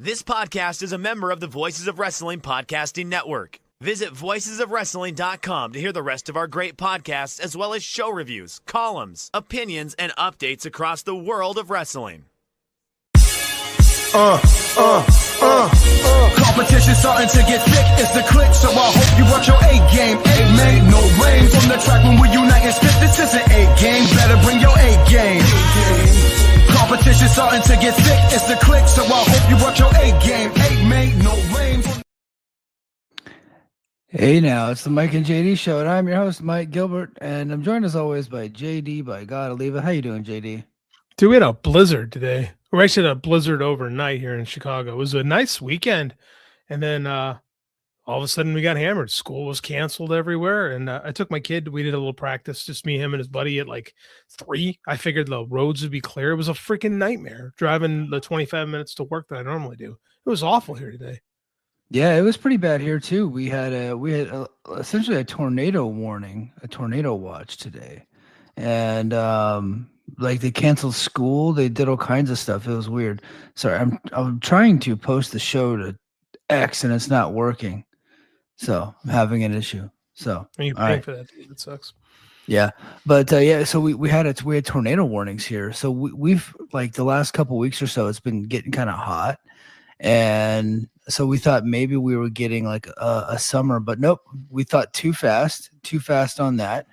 This podcast is a member of the Voices of Wrestling Podcasting Network. Visit voicesofwrestling.com to hear the rest of our great podcasts, as well as show reviews, columns, opinions, and updates across the world of wrestling. Competition starting to get thick, it's the click, so I hope you watch your A-game. A-made, no rain from the track when we unite and spit. This is an A-game, better bring your A-game. Competition starting to get thick, it's the click, so I hope you watch your A-game. A-made, no rain. Hey now, it's the Mike and JD show, and I'm your host, Mike Gilbert, and I'm joined as always by JD, by God Oliva. How you doing, JD? Dude, we had a blizzard today. We actually had a blizzard overnight here in Chicago. It was a nice weekend, and then all of a sudden we got hammered. School was canceled everywhere, and I took my kid. We did a little practice, just me, him, and his buddy at like 3. I figured the roads would be clear. It was a freaking nightmare driving the 25 minutes to work that I normally do. It was awful here today. Yeah, it was pretty bad here too. We had essentially a tornado warning, a tornado watch today, and like they canceled school. They did all kinds of stuff. It was weird. Sorry, I'm trying to post the show to X and it's not working, so I'm having an issue. So Are you paying for that? It sucks. Yeah, but yeah, so we had tornado warnings here. So we've like the last couple weeks or so, it's been getting kind of hot, and so we thought maybe we were getting like a summer, but nope. We thought too fast on that.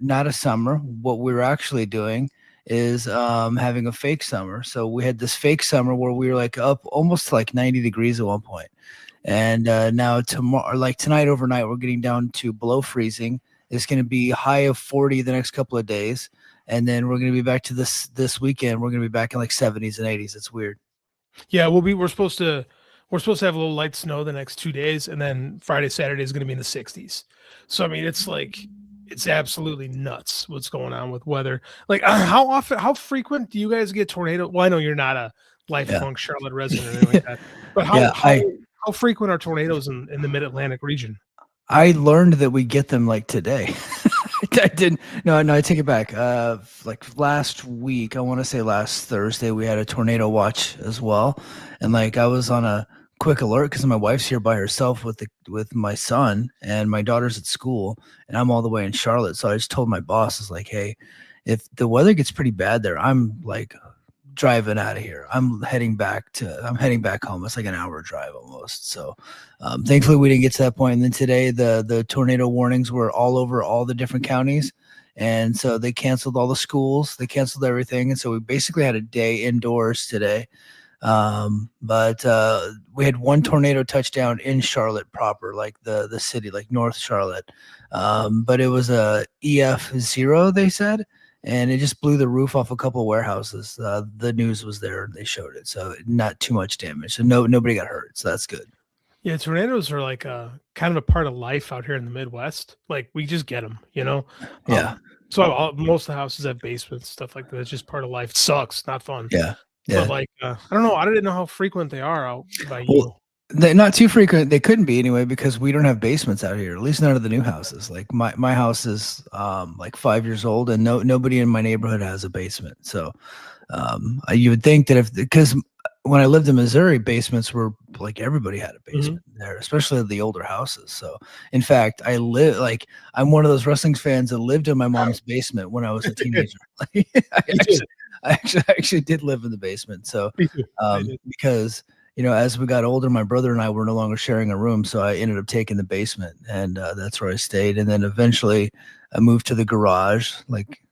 Not a summer. What we were actually doing is having a fake summer. So we had this fake summer where we were like up almost to like 90 degrees at one point. And now tomorrow, like tonight overnight, we're getting down to below freezing. It's going to be high of 40 the next couple of days. And then we're going to be back to this weekend. We're going to be back in like 70s and 80s. It's weird. Yeah, we're supposed to have a little light snow the next 2 days, and then Friday, Saturday is going to be in the 60s. So I mean, it's absolutely nuts what's going on with weather. Like, how frequent do you guys get tornado? Well, I know you're not a lifelong Charlotte resident or anything like that, but how frequent are tornadoes in the Mid-Atlantic region? I learned that we get them like today. I didn't. No, I take it back. Like last week, I want to say last Thursday, we had a tornado watch as well, and like I was on a quick alert because my wife's here by herself with my son, and my daughter's at school, and I'm all the way in Charlotte. So I just told my boss, I was like, hey, if the weather gets pretty bad there, I'm like driving out of here. I'm heading back home. It's like an hour drive almost. So thankfully we didn't get to that point. And then today the tornado warnings were all over all the different counties. And so they canceled all the schools, they canceled everything. And so we basically had a day indoors today. But we had one tornado touchdown in Charlotte proper, like the city, like North Charlotte. But it was a EF0, they said, and it just blew the roof off a couple of warehouses. The news was there, and they showed it, so not too much damage. So nobody got hurt, so that's good. Yeah, tornadoes are like kind of a part of life out here in the Midwest. Like we just get them, you know. Yeah. So most of the houses have basements, stuff like that. It's just part of life. It sucks, not fun. Yeah. But like, I don't know. I didn't know how frequent they are out by you. They're not too frequent. They couldn't be anyway because we don't have basements out here. At least none of the new houses. Like my house is like 5 years old, and nobody in my neighborhood has a basement. So you would think that because when I lived in Missouri, basements were like everybody had a basement there, especially the older houses. So in fact, I'm one of those wrestling fans that lived in my mom's basement when I was a teenager. I actually did live in the basement. So because as we got older, my brother and I were no longer sharing a room, so I ended up taking the basement, and that's where I stayed. And then eventually I moved to the garage.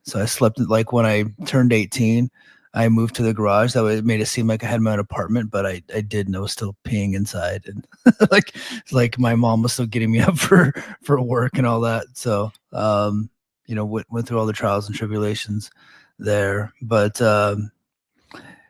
So I slept like when I turned 18, I moved to the garage. That way it made it seem like I had my own apartment, but I didn't. I was still peeing inside, and like my mom was still getting me up for work and all that. So went through all the trials and tribulations there, but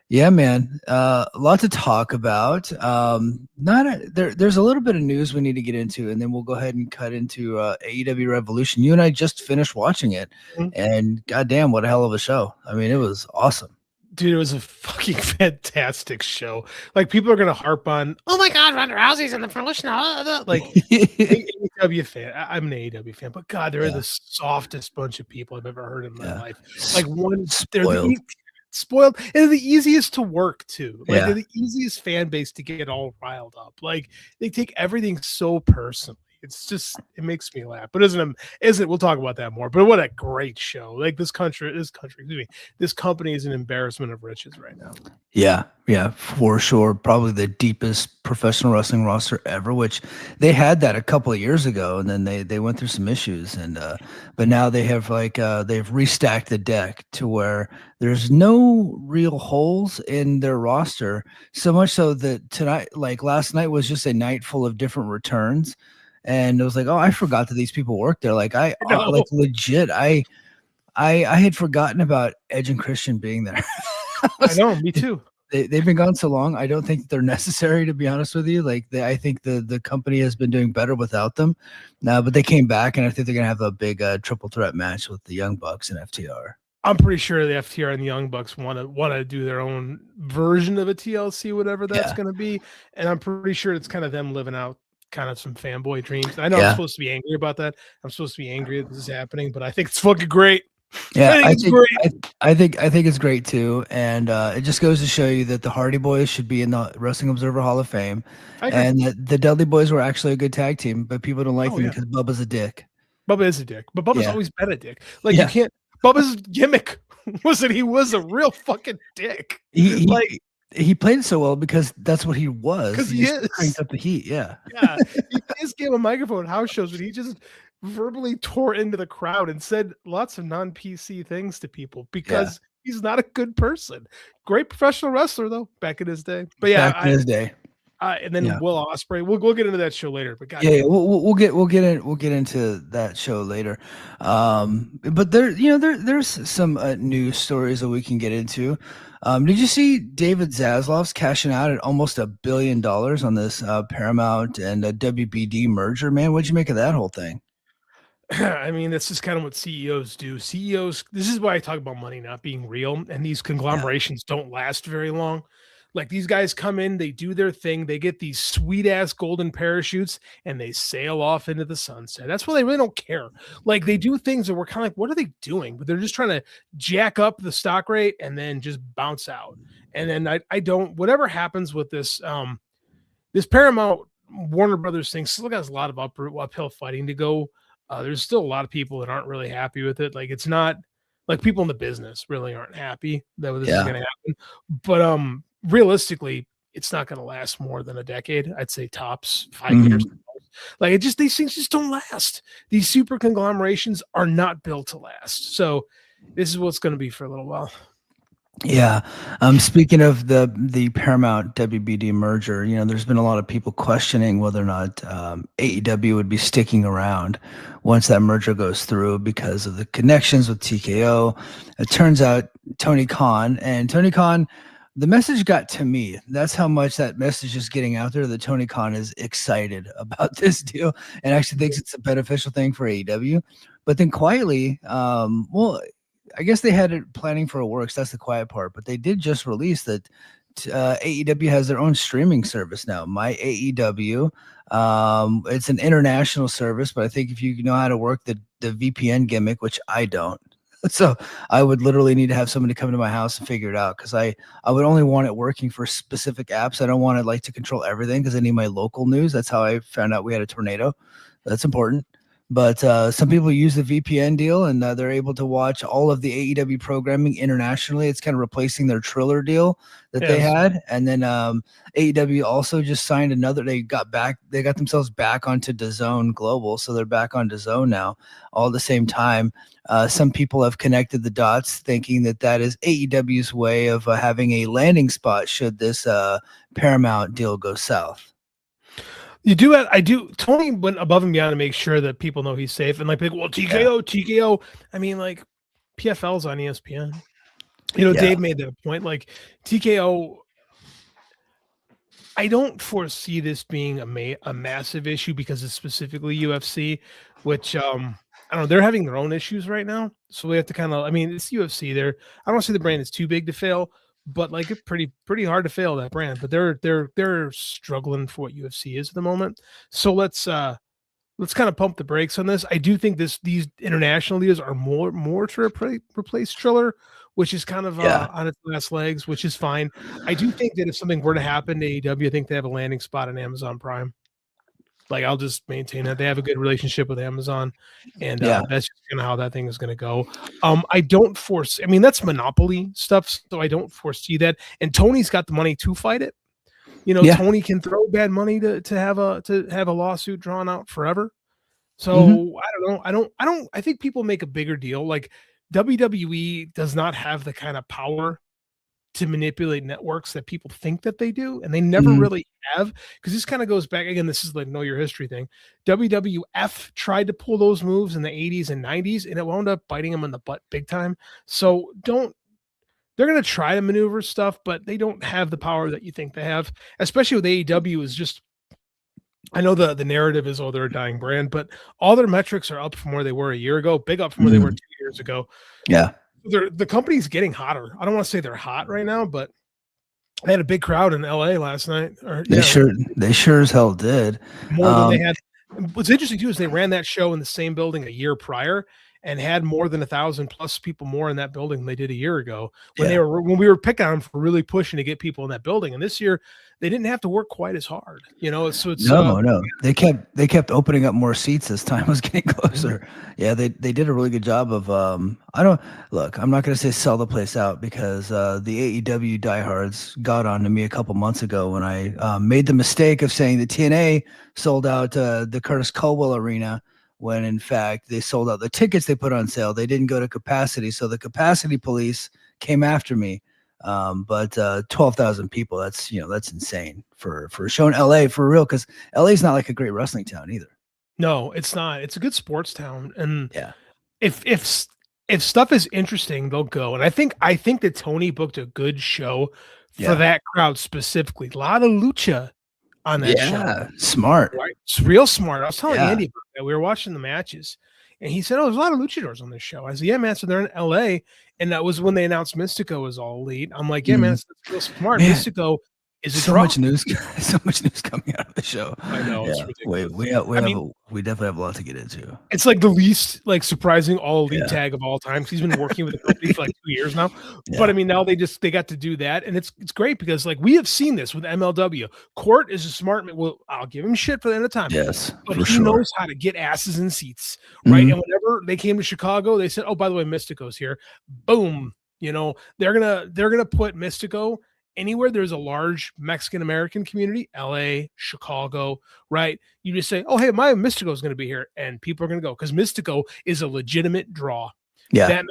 yeah, man, a lot to talk about. There's a little bit of news we need to get into, and then we'll go ahead and cut into AEW Revolution. You and I just finished watching it, and goddamn, what a hell of a show! I mean, it was awesome. Dude, it was a fucking fantastic show. Like, people are gonna harp on, oh my god, Ronda Rousey's in the Revolution. Like, AEW fan. I'm an AEW fan, but God, they're the softest bunch of people I've ever heard in my life. Like, spoiled, and they're the easiest to work too. Like Yeah. they're the easiest fan base to get all riled up. Like they take everything so personally. It's just it makes me laugh. But isn't we'll talk about that more. But what a great show. Like this company is an embarrassment of riches right now. Yeah, for sure. Probably the deepest professional wrestling roster ever, which they had that a couple of years ago, and then they went through some issues, and but now they have they've restacked the deck to where there's no real holes in their roster. So much so that tonight, like last night, was just a night full of different returns, and it was like, oh, I forgot that these people work there. Like like legit, I had forgotten about Edge and Christian being there. I know, me too. They've been gone so long. I don't think they're necessary, to be honest with you. Like I think the company has been doing better without them. Now, but they came back, and I think they're gonna have a big triple threat match with the Young Bucks and FTR. I'm pretty sure the FTR and the Young Bucks want to do their own version of a TLC, whatever that's going to be, and I'm pretty sure it's kind of them living out kind of some fanboy dreams. I know I'm supposed to be angry about that. I'm supposed to be angry that this is happening, but I think it's fucking great. Yeah, I think it's great too, and it just goes to show you that the Hardy Boys should be in the Wrestling Observer Hall of Fame, and that the Dudley Boys were actually a good tag team, but people don't like them because Bubba's a dick. Bubba is a dick, but Bubba's always been a dick. Like you can't. Bubba's gimmick was that he was a real fucking dick. He played it so well because that's what he was. Because he is cranked up the heat. Yeah. He just gave a microphone at house shows, but he just verbally tore into the crowd and said lots of non-PC things to people because he's not a good person. Great professional wrestler though, back in his day. But back in his day. And then Will Ospreay. We'll get into that show later. But we'll get into that show later. But there's some news stories that we can get into. Did you see David Zaslav's cashing out at almost $1 billion on this Paramount and WBD merger? Man, what'd you make of that whole thing? I mean, that's just kind of what CEOs do. CEOs. This is why I talk about money not being real, and these conglomerations don't last very long. Like these guys come in, they do their thing, they get these sweet ass golden parachutes, and they sail off into the sunset. That's why they really don't care. Like they do things that we're kind of like, what are they doing? But they're just trying to jack up the stock rate and then just bounce out. And then I don't. Whatever happens with this, this Paramount Warner Brothers thing still has a lot of uphill fighting to go. There's still a lot of people that aren't really happy with it. Like it's not like people in the business really aren't happy that this is going to happen. But realistically, it's not going to last more than a decade. I'd say tops 5 years. Like these things just don't last. These super conglomerations are not built to last. So this is what's going to be for a little while. Yeah. Speaking of the Paramount WBD merger, there's been a lot of people questioning whether or not AEW would be sticking around once that merger goes through because of the connections with TKO. It turns out Tony Khan, the message got to me. That's how much that message is getting out there, that Tony Khan is excited about this deal and actually thinks it's a beneficial thing for AEW. But then quietly, I guess they had it planning for a works. That's the quiet part. But they did just release that AEW has their own streaming service now, My AEW. It's an international service, but I think if you know how to work the VPN gimmick, which I don't, so I would literally need to have somebody come to my house and figure it out, because I would only want it working for specific apps. I don't want it to control everything, because I need my local news. That's how I found out we had a tornado. That's important. But some people use the VPN deal, and they're able to watch all of the AEW programming internationally. It's kind of replacing their Triller deal that they had. And then AEW also just signed another. They got themselves back onto DAZN Global, so they're back on DAZN now, all at the same time. Some people have connected the dots, thinking that is AEW's way of having a landing spot should this Paramount deal go south. You do it. I do. Tony went above and beyond to make sure that people know he's safe. And TKO. I mean, PFL's on ESPN. Dave made that point. TKO, I don't foresee this being a massive issue because it's specifically UFC, which I don't know. They're having their own issues right now, so we have to kind of. I mean, it's UFC. I don't see the brand is too big to fail. But it's pretty hard to fail that brand. But they're struggling for what UFC is at the moment. So let's let's kind of pump the brakes on this. I do think these international deals are more to replace Triller, which is kind of on its last legs, which is fine. I do think that if something were to happen to AEW, I think they have a landing spot on Amazon Prime. Like, I'll just maintain that they have a good relationship with Amazon, and that's just kind of how that thing is going to go. I don't foresee. I mean, that's monopoly stuff, so I don't foresee that. And Tony's got the money to fight it. You know, Tony can throw bad money to have a lawsuit drawn out forever. So I don't know. I think people make a bigger deal. Like, WWE does not have the kind of power to manipulate networks that people think that they do, and they never really have, because this kind of goes back again. This is like know your history thing. WWF tried to pull those moves in the 80s and 90s, and it wound up biting them in the butt big time. So they're going to try to maneuver stuff, but they don't have the power that you think they have, especially with AEW. Is just, I know the narrative is, oh, they're a dying brand, but all their metrics are up from where they were a year ago, big up from where they were 2 years ago. Yeah. The company's getting hotter. I don't want to say they're hot right now, but they had a big crowd in LA last night. They sure as hell did. More than they had. What's interesting too is they ran that show in the same building a year prior and had more than 1,000 plus people more in that building than they did a year ago when we were picking on them for really pushing to get people in that building. And this year they didn't have to work quite as hard, you know. So it's no. They kept opening up more seats as time was getting closer. Yeah, they did a really good job of I'm not gonna say sell the place out, because the AEW diehards got on to me a couple months ago when I made the mistake of saying the TNA sold out the Curtis Culwell Arena, when in fact they sold out the tickets they put on sale. They didn't go to capacity, so the capacity police came after me. But 12,000 people, that's insane for a show in LA, for real, because LA is not like a great wrestling town either. No, it's not. It's a good sports town, and if stuff is interesting, they'll go. And I think that Tony booked a good show for that crowd specifically. A lot of lucha on that show. Smart. Right? It's real smart. I was telling Andy about that. We were watching the matches, and he said, "Oh, there's a lot of luchadors on this show." I said, "Yeah, man." So they're in LA, and that was when they announced Mystico was all elite. I'm like, "Yeah, man, it's real smart." Man. Mystico is so much news, so much news coming out of the show. I know. It's ridiculous. We definitely have a lot to get into. It's like the least surprising all elite tag of all time. He's been working with the company for 2 years now. But I mean, now they got to do that, and it's great, because we have seen this with MLW. Court is a smart man. Well, I'll give him shit for the end of time. Yes, but he knows how to get asses in seats, right? And whenever they came to Chicago, they said, "Oh, by the way, Mystico's here." Boom. You know, they're gonna put Mystico anywhere there's a large Mexican American community, LA, Chicago, right? You just say, "Oh, hey, my Mystico is going to be here," and people are going to go, because Mystico is a legitimate draw. Yeah,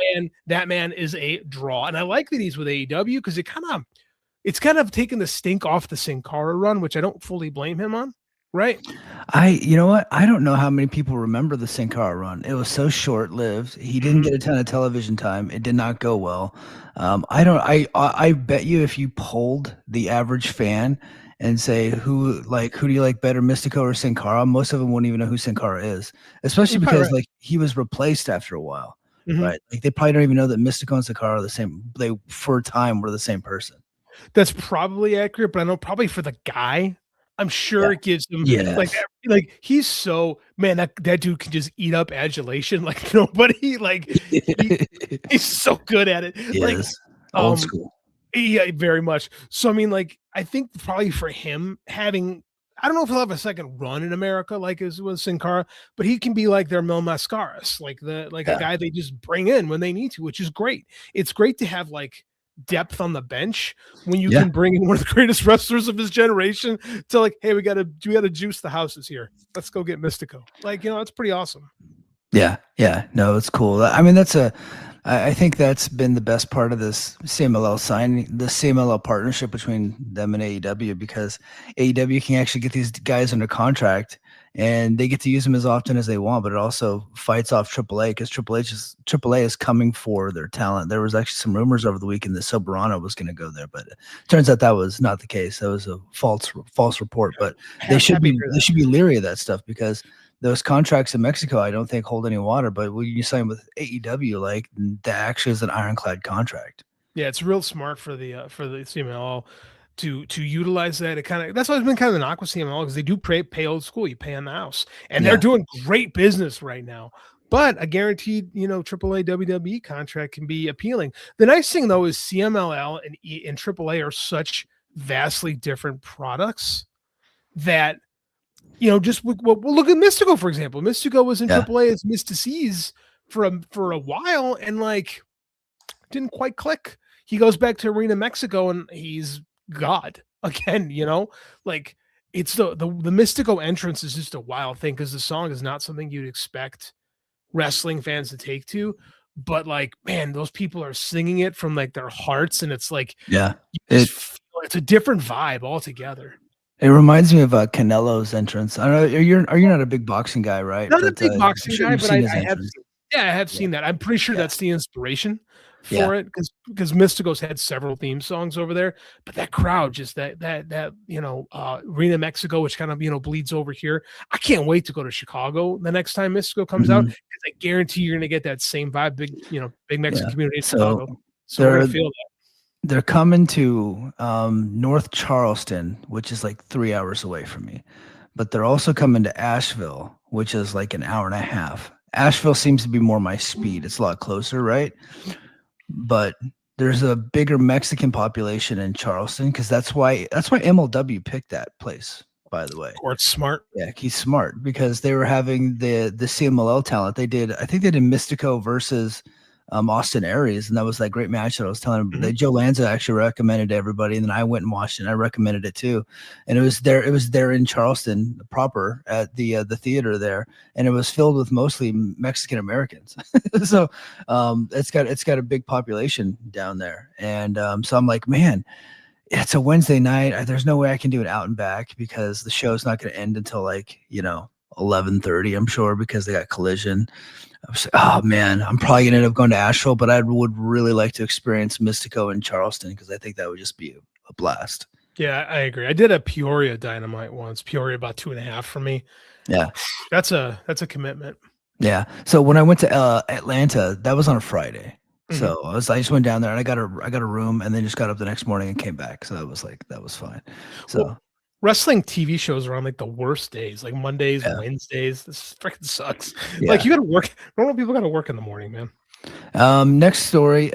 that man is a draw, and I like that he's with AEW, because it's kind of taken the stink off the Sin Cara run, which I don't fully blame him on. Right. You know what? I don't know how many people remember the Sin Cara run. It was so short-lived. He didn't get a ton of television time. It did not go well. I bet you if you polled the average fan and say who do you like better, Mystico or Sin Cara, most of them wouldn't even know who Sin Cara is, especially because he was replaced after a while, right? Like, they probably don't even know that Mystico and Sin Cara are the same. They for a time were the same person. That's probably accurate, but I know probably for the guy, I'm sure it gives him like he's so, man, that dude can just eat up adulation like nobody. Like he's so good at it. Old school. Yeah, very much. So I mean, I think probably for him having, I don't know if he'll have a second run in America like as with Sin Cara, but he can be like their Mil Mascaras, a guy they just bring in when they need to, which is great. It's great to have depth on the bench when you can bring in one of the greatest wrestlers of his generation to hey, we gotta juice the houses here. Let's go get Mystico. It's pretty awesome. Yeah. No, it's cool. I mean, I think that's been the best part of this CMLL signing, the CMLL partnership between them and AEW, because AEW can actually get these guys under contract and they get to use them as often as they want, but it also fights off AAA, because AAA is coming for their talent. There was actually some rumors over the weekend that Soberano was going to go there, but it turns out that was not the case. That was a false report, but they should be leery of that stuff, because those contracts in Mexico, I don't think hold any water, but when you sign with AEW, that actually is an ironclad contract. Yeah, it's real smart for the CMLL to utilize that. It kind of, that's always been kind of the knock with CMLL, because they do pay old school. You pay on the house, and they're doing great business right now. But a guaranteed, AAA WWE contract can be appealing. The nice thing though is CMLL and AAA are such vastly different products that, just we'll look at Mystico, for example. Mystico was in AAA as Mystices for a while, and like didn't quite click. He goes back to Arena Mexico and he's God again, like it's the Mystico entrance is just a wild thing, because the song is not something you'd expect wrestling fans to take to, but like, man, those people are singing it from like their hearts, and it's like, it's a different vibe altogether. It reminds me of Canelo's entrance. I don't know. You're not a big boxing guy, right? Not a big boxing guy, but I have seen that. I'm pretty sure that's the inspiration for it, because Mystico's had several theme songs over there, but that crowd, just that Arena Mexico, which kind of bleeds over here. I can't wait to go to Chicago the next time Mystico comes out, because I guarantee you're going to get that same vibe. Big Mexican community in Chicago. So we're going to feel that. They're coming to North Charleston, which is like 3 hours away from me, but they're also coming to Asheville, which is like an hour and a half. Asheville seems to be more my speed. It's a lot closer, right? But there's a bigger Mexican population in Charleston, because that's why MLW picked that place, by the way. Or it's smart. Yeah, he's smart, because they were having the CMLL talent. I think they did Mystico versus Austin Aries, and that was that great match that I was telling him. That Joe Lanza actually recommended to everybody, and then I went and watched it, and I recommended it too. And it was there in Charleston proper at the theater there, and it was filled with mostly Mexican Americans. So it's got a big population down there, and so I'm like, man, it's a Wednesday night. There's no way I can do it out and back, because the show's not going to end until 11:30, I'm sure, because they got Collision. I was like, oh man, I'm probably gonna end up going to Asheville, but I would really like to experience Mystico in Charleston, because I think that would just be a blast. Yeah, I agree. I did a Peoria Dynamite once. Peoria about 2.5 for me. Yeah, that's a commitment. Yeah. So when I went to Atlanta, that was on a Friday. So I just went down there, and I got a room, and then just got up the next morning and came back. So that was fine. So. Wrestling TV shows are on like the worst days, like Mondays, Wednesdays. This freaking sucks. Like you got to work. Normal people got to work in the morning, man. Next story: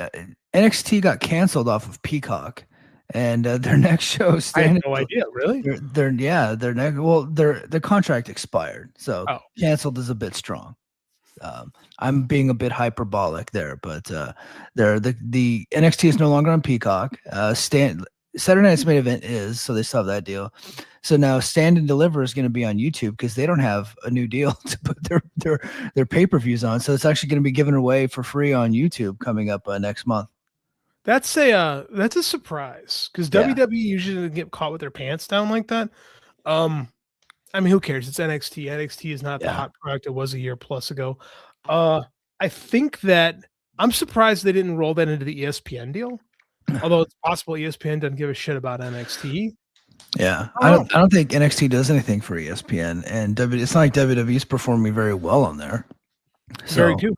NXT got canceled off of Peacock, and their next show. I had no idea. Really? Their contract expired, so canceled is a bit strong. I'm being a bit hyperbolic there, but the NXT is no longer on Peacock. Saturday Night's Main Event is, so they still have that deal. So now Stand and Deliver is going to be on YouTube, because they don't have a new deal to put their pay-per-views on. So it's actually going to be given away for free on YouTube coming up next month. That's a surprise, because WWE usually doesn't get caught with their pants down like that. I mean, who cares? It's NXT. NXT is not the hot product it was a year plus ago. I think that I'm surprised they didn't roll that into the ESPN deal. Although it's possible ESPN doesn't give a shit about NXT. Yeah, I don't think NXT does anything for ESPN, and it's not like WWE's performing very well on there. So, very true.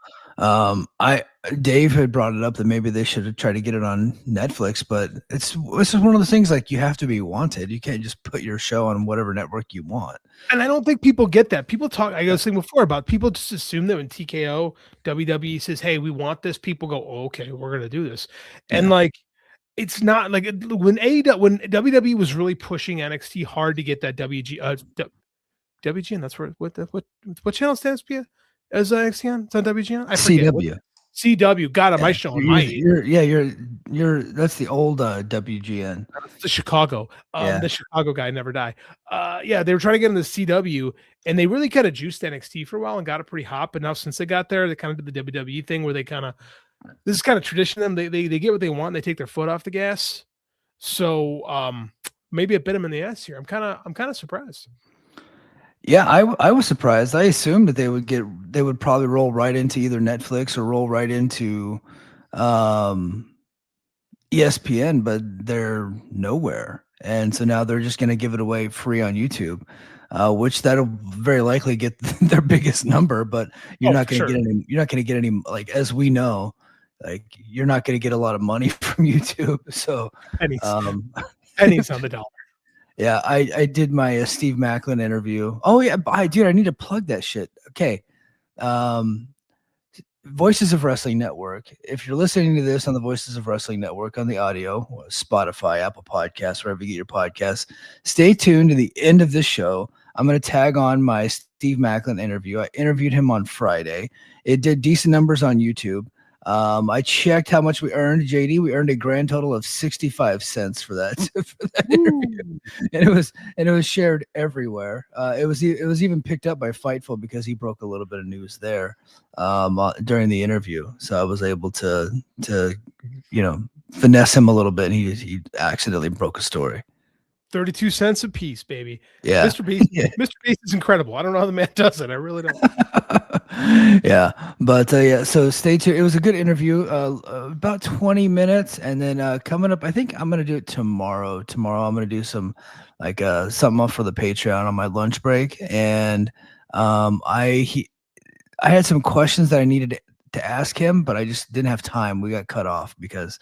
Dave had brought it up that maybe they should have tried to get it on Netflix, but this is one of the things, like, you have to be wanted. You can't just put your show on whatever network you want. And I don't think people get that. People talk, I was saying before, about people just assume that when TKO, WWE says, hey, we want this, people go, oh, okay, we're going to do this. And like, it's not like when WWE was really pushing NXT hard to get that WGN, that's what channel stands for as NXT on? It's on WGN? I forget. CW. CW. God, am I showing my age? You're that's the old WGN. That's the Chicago. The Chicago guy never die. They were trying to get into CW, and they really kind of juiced NXT for a while and got it pretty hot. But now since they got there, they kind of did the WWE thing where they kind of, this is kind of tradition them. They get what they want, and they take their foot off the gas. So maybe it bit them in the ass here. I'm kind of surprised. Yeah, I was surprised. I assumed that they would probably roll right into either Netflix or roll right into ESPN, but they're nowhere. And so now they're just going to give it away free on YouTube, which that'll very likely get their biggest number, but you're not going to get any, like, as we know, like, you're not going to get a lot of money from YouTube. So pennies on the dollar. Yeah, I did my Steve Macklin interview. Oh yeah, dude, I need to plug that shit. Okay. Um, Voices of Wrestling Network. If you're listening to this on the Voices of Wrestling Network on the audio, Spotify, Apple Podcasts, wherever you get your podcasts, stay tuned to the end of this show. I'm going to tag on my Steve Macklin interview. I interviewed him on Friday. It did decent numbers on YouTube. I checked how much we earned, JD. We earned a grand total of 65 cents for that, for that interview. And it was shared everywhere. It was even picked up by Fightful because he broke a little bit of news there during the interview. So I was able to finesse him a little bit, and he accidentally broke a story. 32 cents a piece, baby. Yeah. Mr. Beast. Yeah. Mr. Beast is incredible. I don't know how the man does it. I really don't. Yeah. But yeah, so stay tuned. It was a good interview, about 20 minutes. And then coming up, I think I'm going to do it tomorrow. Tomorrow I'm going to do some something up for the Patreon on my lunch break. And I had some questions that I needed to ask him, but I just didn't have time. We got cut off because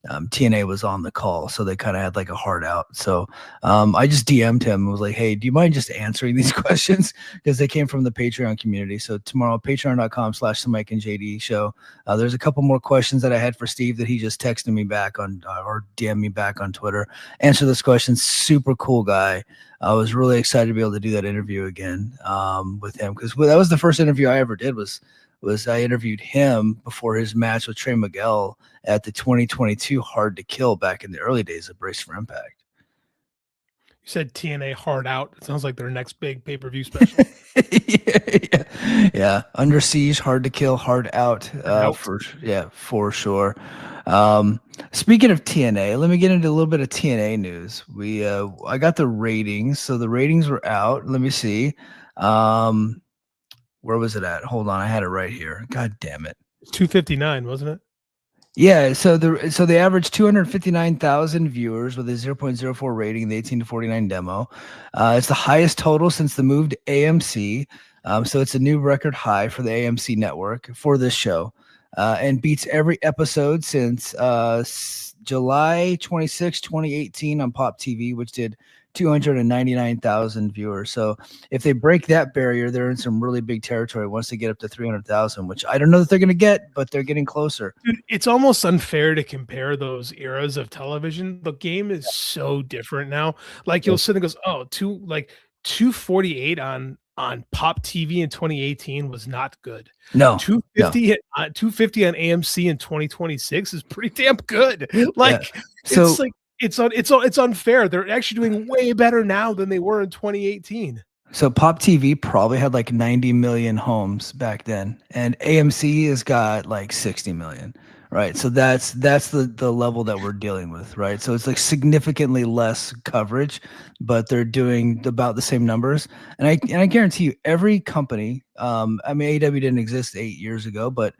TNA was on the call, so they kind of had like a hard out. So I just DM'd him and was like, hey, do you mind just answering these questions? Because they came from the Patreon community. So tomorrow, patreon.com/the Mike and JD show. There's a couple more questions that I had for Steve that he just texted me back on or DM me back on Twitter. Answer those questions. Super cool guy. I was really excited to be able to do that interview again with him, because that was the first interview I ever did was I interviewed him before his match with Trey Miguel at the 2022 Hard to Kill back in the early days of Brace for Impact. You said TNA Hard Out. It sounds like their next big pay-per-view special. Yeah. Under Siege, Hard to Kill, Hard Out. For sure. Speaking of TNA, let me get into a little bit of TNA news. I got the ratings. So the ratings were out. Let me see. Where was it at? Hold on, I had it right here. God damn it. 259, wasn't it? Yeah, so they averaged 259,000 viewers with a 0.04 rating in the 18 to 49 demo. It's the highest total since the move to AMC. So it's a new record high for the AMC network for this show, and beats every episode since July 26, 2018 on Pop TV, which did 299,000 viewers. So if they break that barrier, they're in some really big territory once they get up to 300,000, which I don't know that they're going to get, but they're getting closer. Dude, it's almost unfair to compare those eras of television. The game is so different now. Like you'll sit and goes, 248 on Pop TV in 2018 was not good. No, 250 on AMC in 2026 is pretty damn good. Like so it's unfair. They're actually doing way better now than they were in 2018. So Pop TV probably had like 90 million homes back then, and AMC has got like 60 million, right? So that's the level that we're dealing with, right? So it's like significantly less coverage, but they're doing about the same numbers. And I guarantee you, every company, AEW didn't exist 8 years ago, but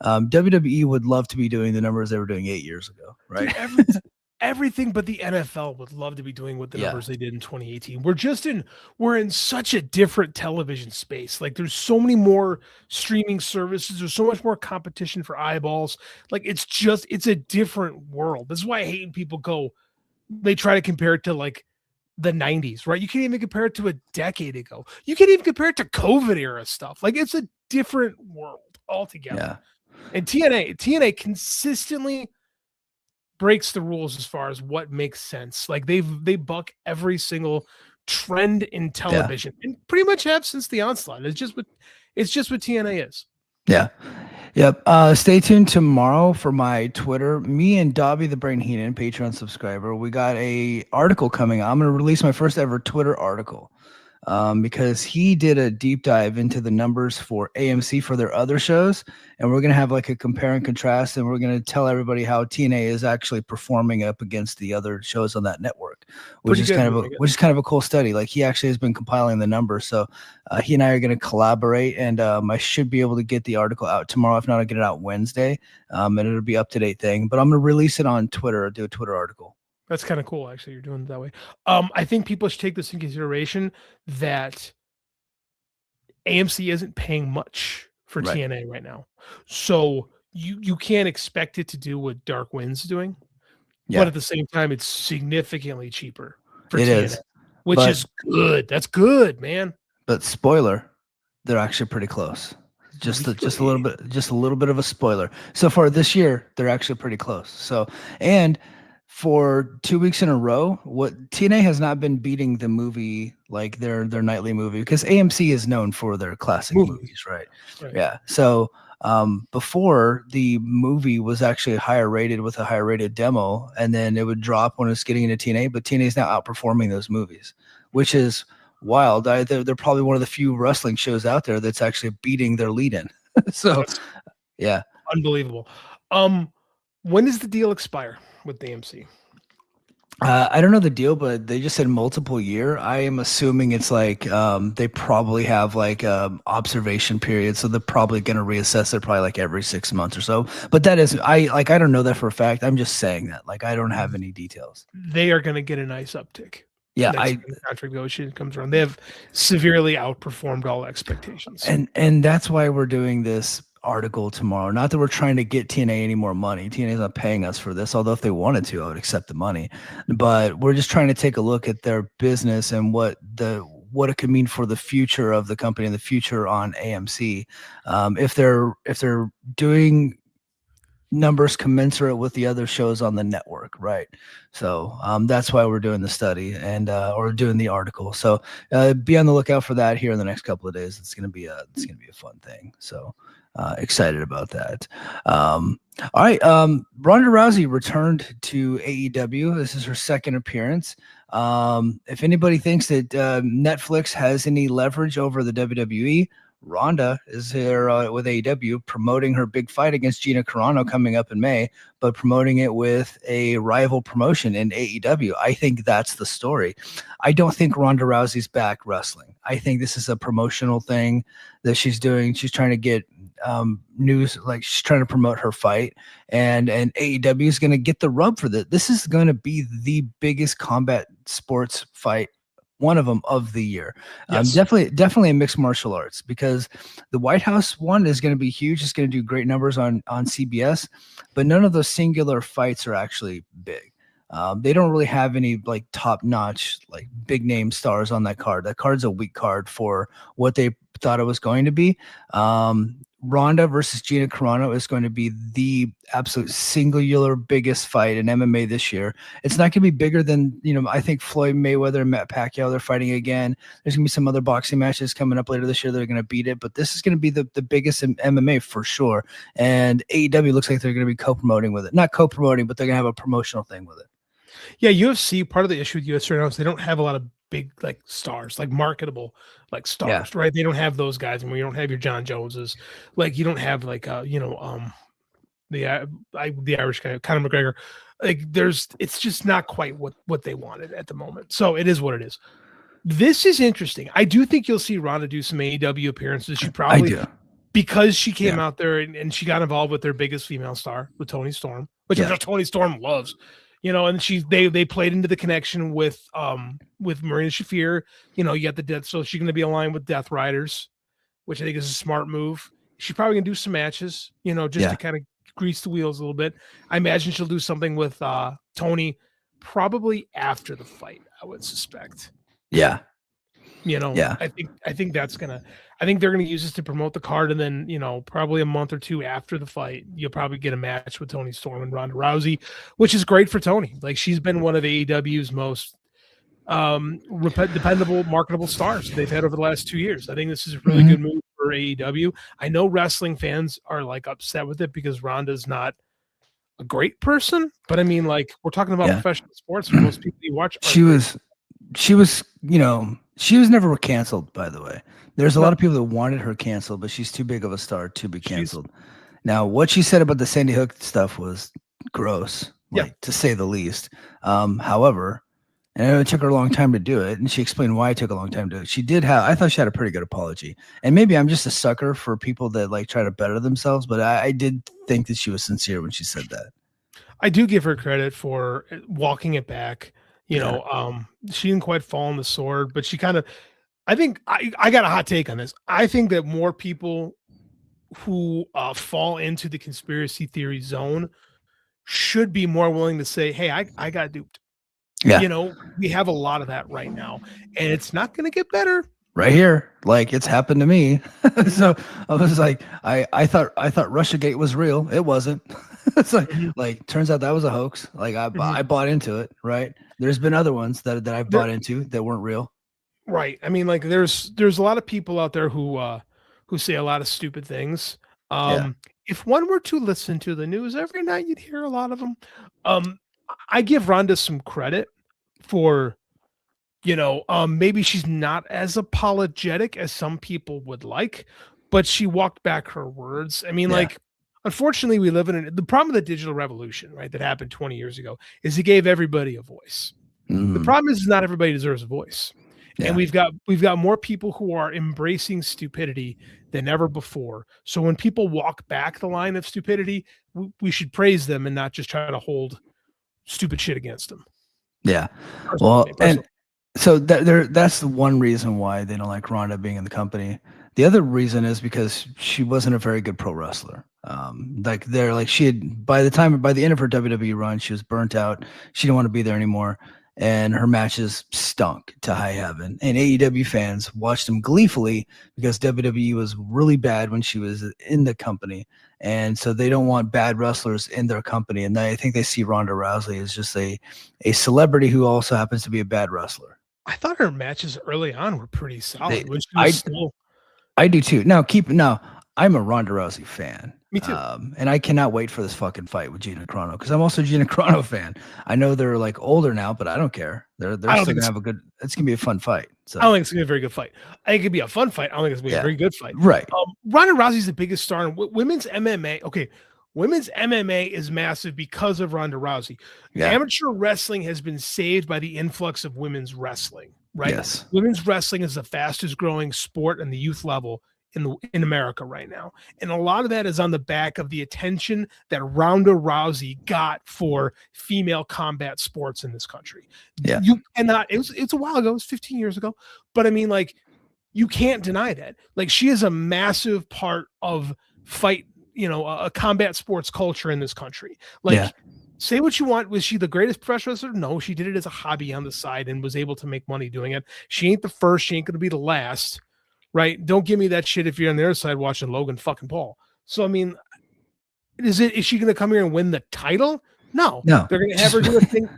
WWE would love to be doing the numbers they were doing 8 years ago, right? Dude, everything but the NFL would love to be doing what the numbers they did in 2018. We're in such a different television space. Like there's so many more streaming services. There's so much more competition for eyeballs. Like it's a different world. This is why I hate when people they try to compare it to like the 90s, right? You can't even compare it to a decade ago. You can't even compare it to COVID era stuff. Like it's a different world altogether. Yeah. And TNA consistently breaks the rules as far as what makes sense. Like they buck every single trend in television and pretty much have since the onslaught. It's just what TNA is. Yeah. Yep. Stay tuned tomorrow for my Twitter. Me and Dobby the Brain Heenan, Patreon subscriber, we got a article coming out. I'm going to release my first ever Twitter article. Because he did a deep dive into the numbers for AMC for their other shows, and we're going to have like a compare and contrast, and we're going to tell everybody how TNA is actually performing up against the other shows on that network, which is kind of a cool study. Like he actually has been compiling the numbers, so he and I are going to collaborate, and I should be able to get the article out tomorrow. If not, I'll get it out Wednesday, and it'll be up to date thing. But I'm going to release it on Twitter. I'll do a Twitter article. That's kind of cool, actually. You're doing it that way. I think people should take this in consideration that AMC isn't paying much for TNA right now. So you can't expect it to do what Dark Wind's doing. but Yeah, at the same time, it's significantly cheaper for it TNA, is. which But is good. That's good, man. spoiler, they're actually pretty close. Just a little Really? bit, just a little bit of a spoiler. So far this year, they're actually pretty close. So, and for 2 weeks in a row, what TNA has not been beating the movie, like their nightly movie, because AMC is known for their classic Movies. movies, right? Right. Yeah. So before, the movie was actually higher rated with a higher rated demo, and then it would drop when it's getting into TNA, but TNA is now outperforming those movies, which is wild. They're probably one of the few wrestling shows out there that's actually beating their lead in. So That's yeah. unbelievable. When does the deal expire with the AMC? I don't know the deal, but they just said multiple year. I am assuming it's like they probably have like observation period, so they're probably going to reassess it probably like every 6 months or so. But that is, I don't know that for a fact. I'm just saying that, like, I don't have any details. They are going to get a nice uptick. Yeah, Next time the contract negotiation comes around, they have severely outperformed all expectations. and that's why we're doing this article tomorrow. Not that we're trying to get TNA any more money. TNA is not paying us for this, although if they wanted to, I would accept the money. But we're just trying to take a look at their business and what it could mean for the future of the company and the future on AMC. If they're doing numbers commensurate with the other shows on the network, right? So that's why we're doing the study and or doing the article. So be on the lookout for that here in the next couple of days. It's gonna be a fun thing. So excited about that. All right, Ronda Rousey returned to AEW. This is her second appearance. If anybody thinks that Netflix has any leverage over the WWE, Ronda is here with AEW promoting her big fight against Gina Carano coming up in May, but promoting it with a rival promotion in AEW. I think that's the story. I don't think Ronda Rousey's back wrestling. I think this is a promotional thing that she's doing. She's trying to get news, like she's trying to promote her fight, and AEW is going to get the rub for that. This is going to be the biggest combat sports fight, one of them of the year. Yes. Definitely a mixed martial arts, because the White House one is going to be huge. It's going to do great numbers on CBS, but none of those singular fights are actually big. They don't really have any like top notch, like big name stars on that card. That card's a weak card for what they thought it was going to be. Ronda versus Gina Carano is going to be the absolute singular biggest fight in MMA this year. It's not going to be bigger than, I think Floyd Mayweather and Matt Pacquiao, they're fighting again. There's going to be some other boxing matches coming up later this year that are going to beat it, but this is going to be the biggest in MMA for sure. And AEW looks like they're going to be co-promoting with it. Not co-promoting, but they're going to have a promotional thing with it. Yeah, UFC, part of the issue with UFC right now is they don't have a lot of big like stars, like marketable like stars, right? They don't have those guys, and we don't have your John Joneses, like you don't have like the Irish guy Conor McGregor. Like it's just not quite what they wanted at the moment. So it is what it is. This is interesting. I do think you'll see Ronda do some AEW appearances. She probably, because she came out there and she got involved with their biggest female star, with Toni Storm, which I'm sure Toni Storm loves. And they played into the connection with Marina Shafir. You got the death, so she's going to be aligned with Death Riders, which I think is a smart move. She's probably going to do some matches, just to kind of grease the wheels a little bit. I imagine she'll do something with Toni probably after the fight, I would suspect. Yeah. I think they're gonna use this to promote the card, and then probably a month or two after the fight, you'll probably get a match with Toni Storm and Ronda Rousey, which is great for Toni. Like, she's been one of AEW's most dependable, marketable stars they've had over the last 2 years. I think this is a really good move for AEW. I know wrestling fans are like upset with it because Ronda's not a great person, but I mean, like, we're talking about professional sports. For most people you watch, she was never canceled, by the way. There's a lot of people that wanted her canceled, but she's too big of a star to be canceled. Now, what she said about the Sandy Hook stuff was gross, to say the least. However, and it took her a long time to do it, and she explained why it took a long time to do it. I thought she had a pretty good apology. And maybe I'm just a sucker for people that like try to better themselves, but I did think that she was sincere when she said that. I do give her credit for walking it back. She didn't quite fall on the sword, but she kind of, I think I got a hot take on this. I think that more people who fall into the conspiracy theory zone should be more willing to say, hey, I got duped. Yeah. You know, we have a lot of that right now, and it's not going to get better. Right here, like it's happened to me. So I was like, I thought Russiagate was real. It wasn't. It's like turns out that was a hoax. Like I bought into it. Right. There's been other ones that I've bought into that weren't real. Right. I mean, like there's a lot of people out there who say a lot of stupid things. If one were to listen to the news every night, you'd hear a lot of them. I give Ronda some credit for, maybe she's not as apologetic as some people would like, but she walked back her words. I mean, like, unfortunately, we live in the problem of the digital revolution, right? That happened 20 years ago is it gave everybody a voice. The problem is not everybody deserves a voice. And we've got more people who are embracing stupidity than ever before. So when people walk back the line of stupidity, we should praise them and not just try to hold stupid shit against them. Yeah. Well, and so that's the one reason why they don't like Ronda being in the company. The other reason is because she wasn't a very good pro wrestler. She had by the end of her WWE run, she was burnt out. She didn't want to be there anymore. And her matches stunk to high heaven. And AEW fans watched them gleefully because WWE was really bad when she was in the company. And so they don't want bad wrestlers in their company. And I think they see Ronda Rousey as just a celebrity who also happens to be a bad wrestler. I thought her matches early on were pretty solid. I do too. Now, I'm a Ronda Rousey fan. Me too. And I cannot wait for this fucking fight with Gina Carano because I'm also a Gina Carano fan. I know they're like older now, but I don't care. They're still gonna have it's gonna be a fun fight. So I don't think it's gonna be a very good fight. I think it'd be a fun fight. I don't think it's gonna be a very good fight. Right. Ronda Rousey's the biggest star in women's MMA. Okay. Women's MMA is massive because of Ronda Rousey. Yeah. Amateur wrestling has been saved by the influx of women's wrestling, right? Yes. Women's wrestling is the fastest growing sport in the youth level in America right now. And a lot of that is on the back of the attention that Ronda Rousey got for female combat sports in this country. Yeah. You cannot, it's a while ago, it was 15 years ago. But I mean, like, you can't deny that. Like, she is a massive part of a combat sports culture in this country. Like, say what you want. Was she the greatest professional wrestler? No, she did it as a hobby on the side and was able to make money doing it. She ain't the first. She ain't going to be the last. Right? Don't give me that shit if you're on the other side watching Logan fucking Paul. So, I mean, is she going to come here and win the title? No. They're going to have her do a thing.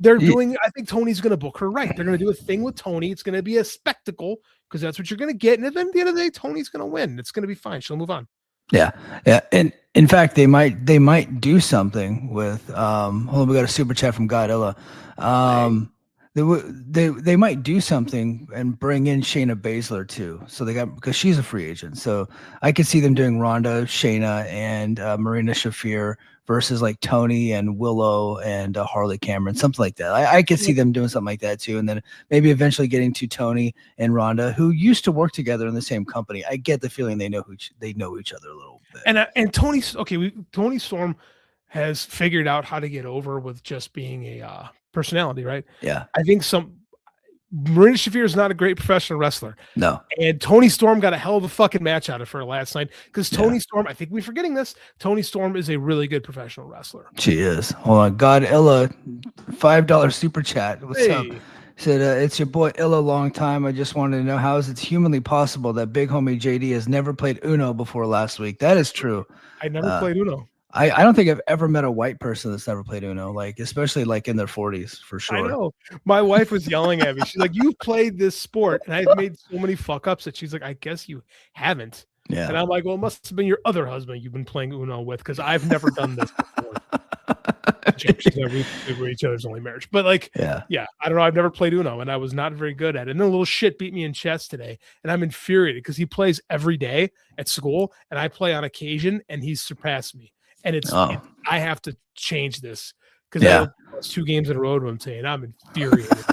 I think Tony's going to book her right. They're going to do a thing with Tony. It's going to be a spectacle because that's what you're going to get. And then at the end of the day, Tony's going to win. It's going to be fine. She'll move on. Yeah. And in fact, they might do something with, hold on, we got a super chat from Godilla. They might do something and bring in Shayna Baszler too. So because she's a free agent. So I could see them doing Ronda, Shayna, and Marina Shafir versus like Tony and Willow and Harley Cameron, something like that. I could see them doing something like that too. And then maybe eventually getting to Tony and Ronda, who used to work together in the same company. I get the feeling they know each other a little bit. And Tony Storm has figured out how to get over with just being a personality, right? Yeah. I think Marina Shafir is not a great professional wrestler. No. And Tony Storm got a hell of a fucking match out of her last night because Tony Storm, I think we're forgetting this, Tony Storm is a really good professional wrestler. She is. Hold on. God Illa, $5 super chat. What's up? Said, it's your boy Illa, long time. I just wanted to know how is it humanly possible that big homie JD has never played Uno before last week? That is true. I never played Uno. I don't think I've ever met a white person that's never played Uno, like especially like in their 40s for sure. I know. My wife was yelling at me. She's like, "You've played this sport," and I've made so many fuck ups that she's like, "I guess you haven't." Yeah. And I'm like, "Well, it must have been your other husband you've been playing Uno with, because I've never done this before." We're each other's only marriage, but like, yeah, I don't know. I've never played Uno, and I was not very good at it. And then a little shit beat me in chess today, and I'm infuriated because he plays every day at school, and I play on occasion, and he's surpassed me. And I have to change this because I lost 2 games in a row to him today, and I'm infuriated.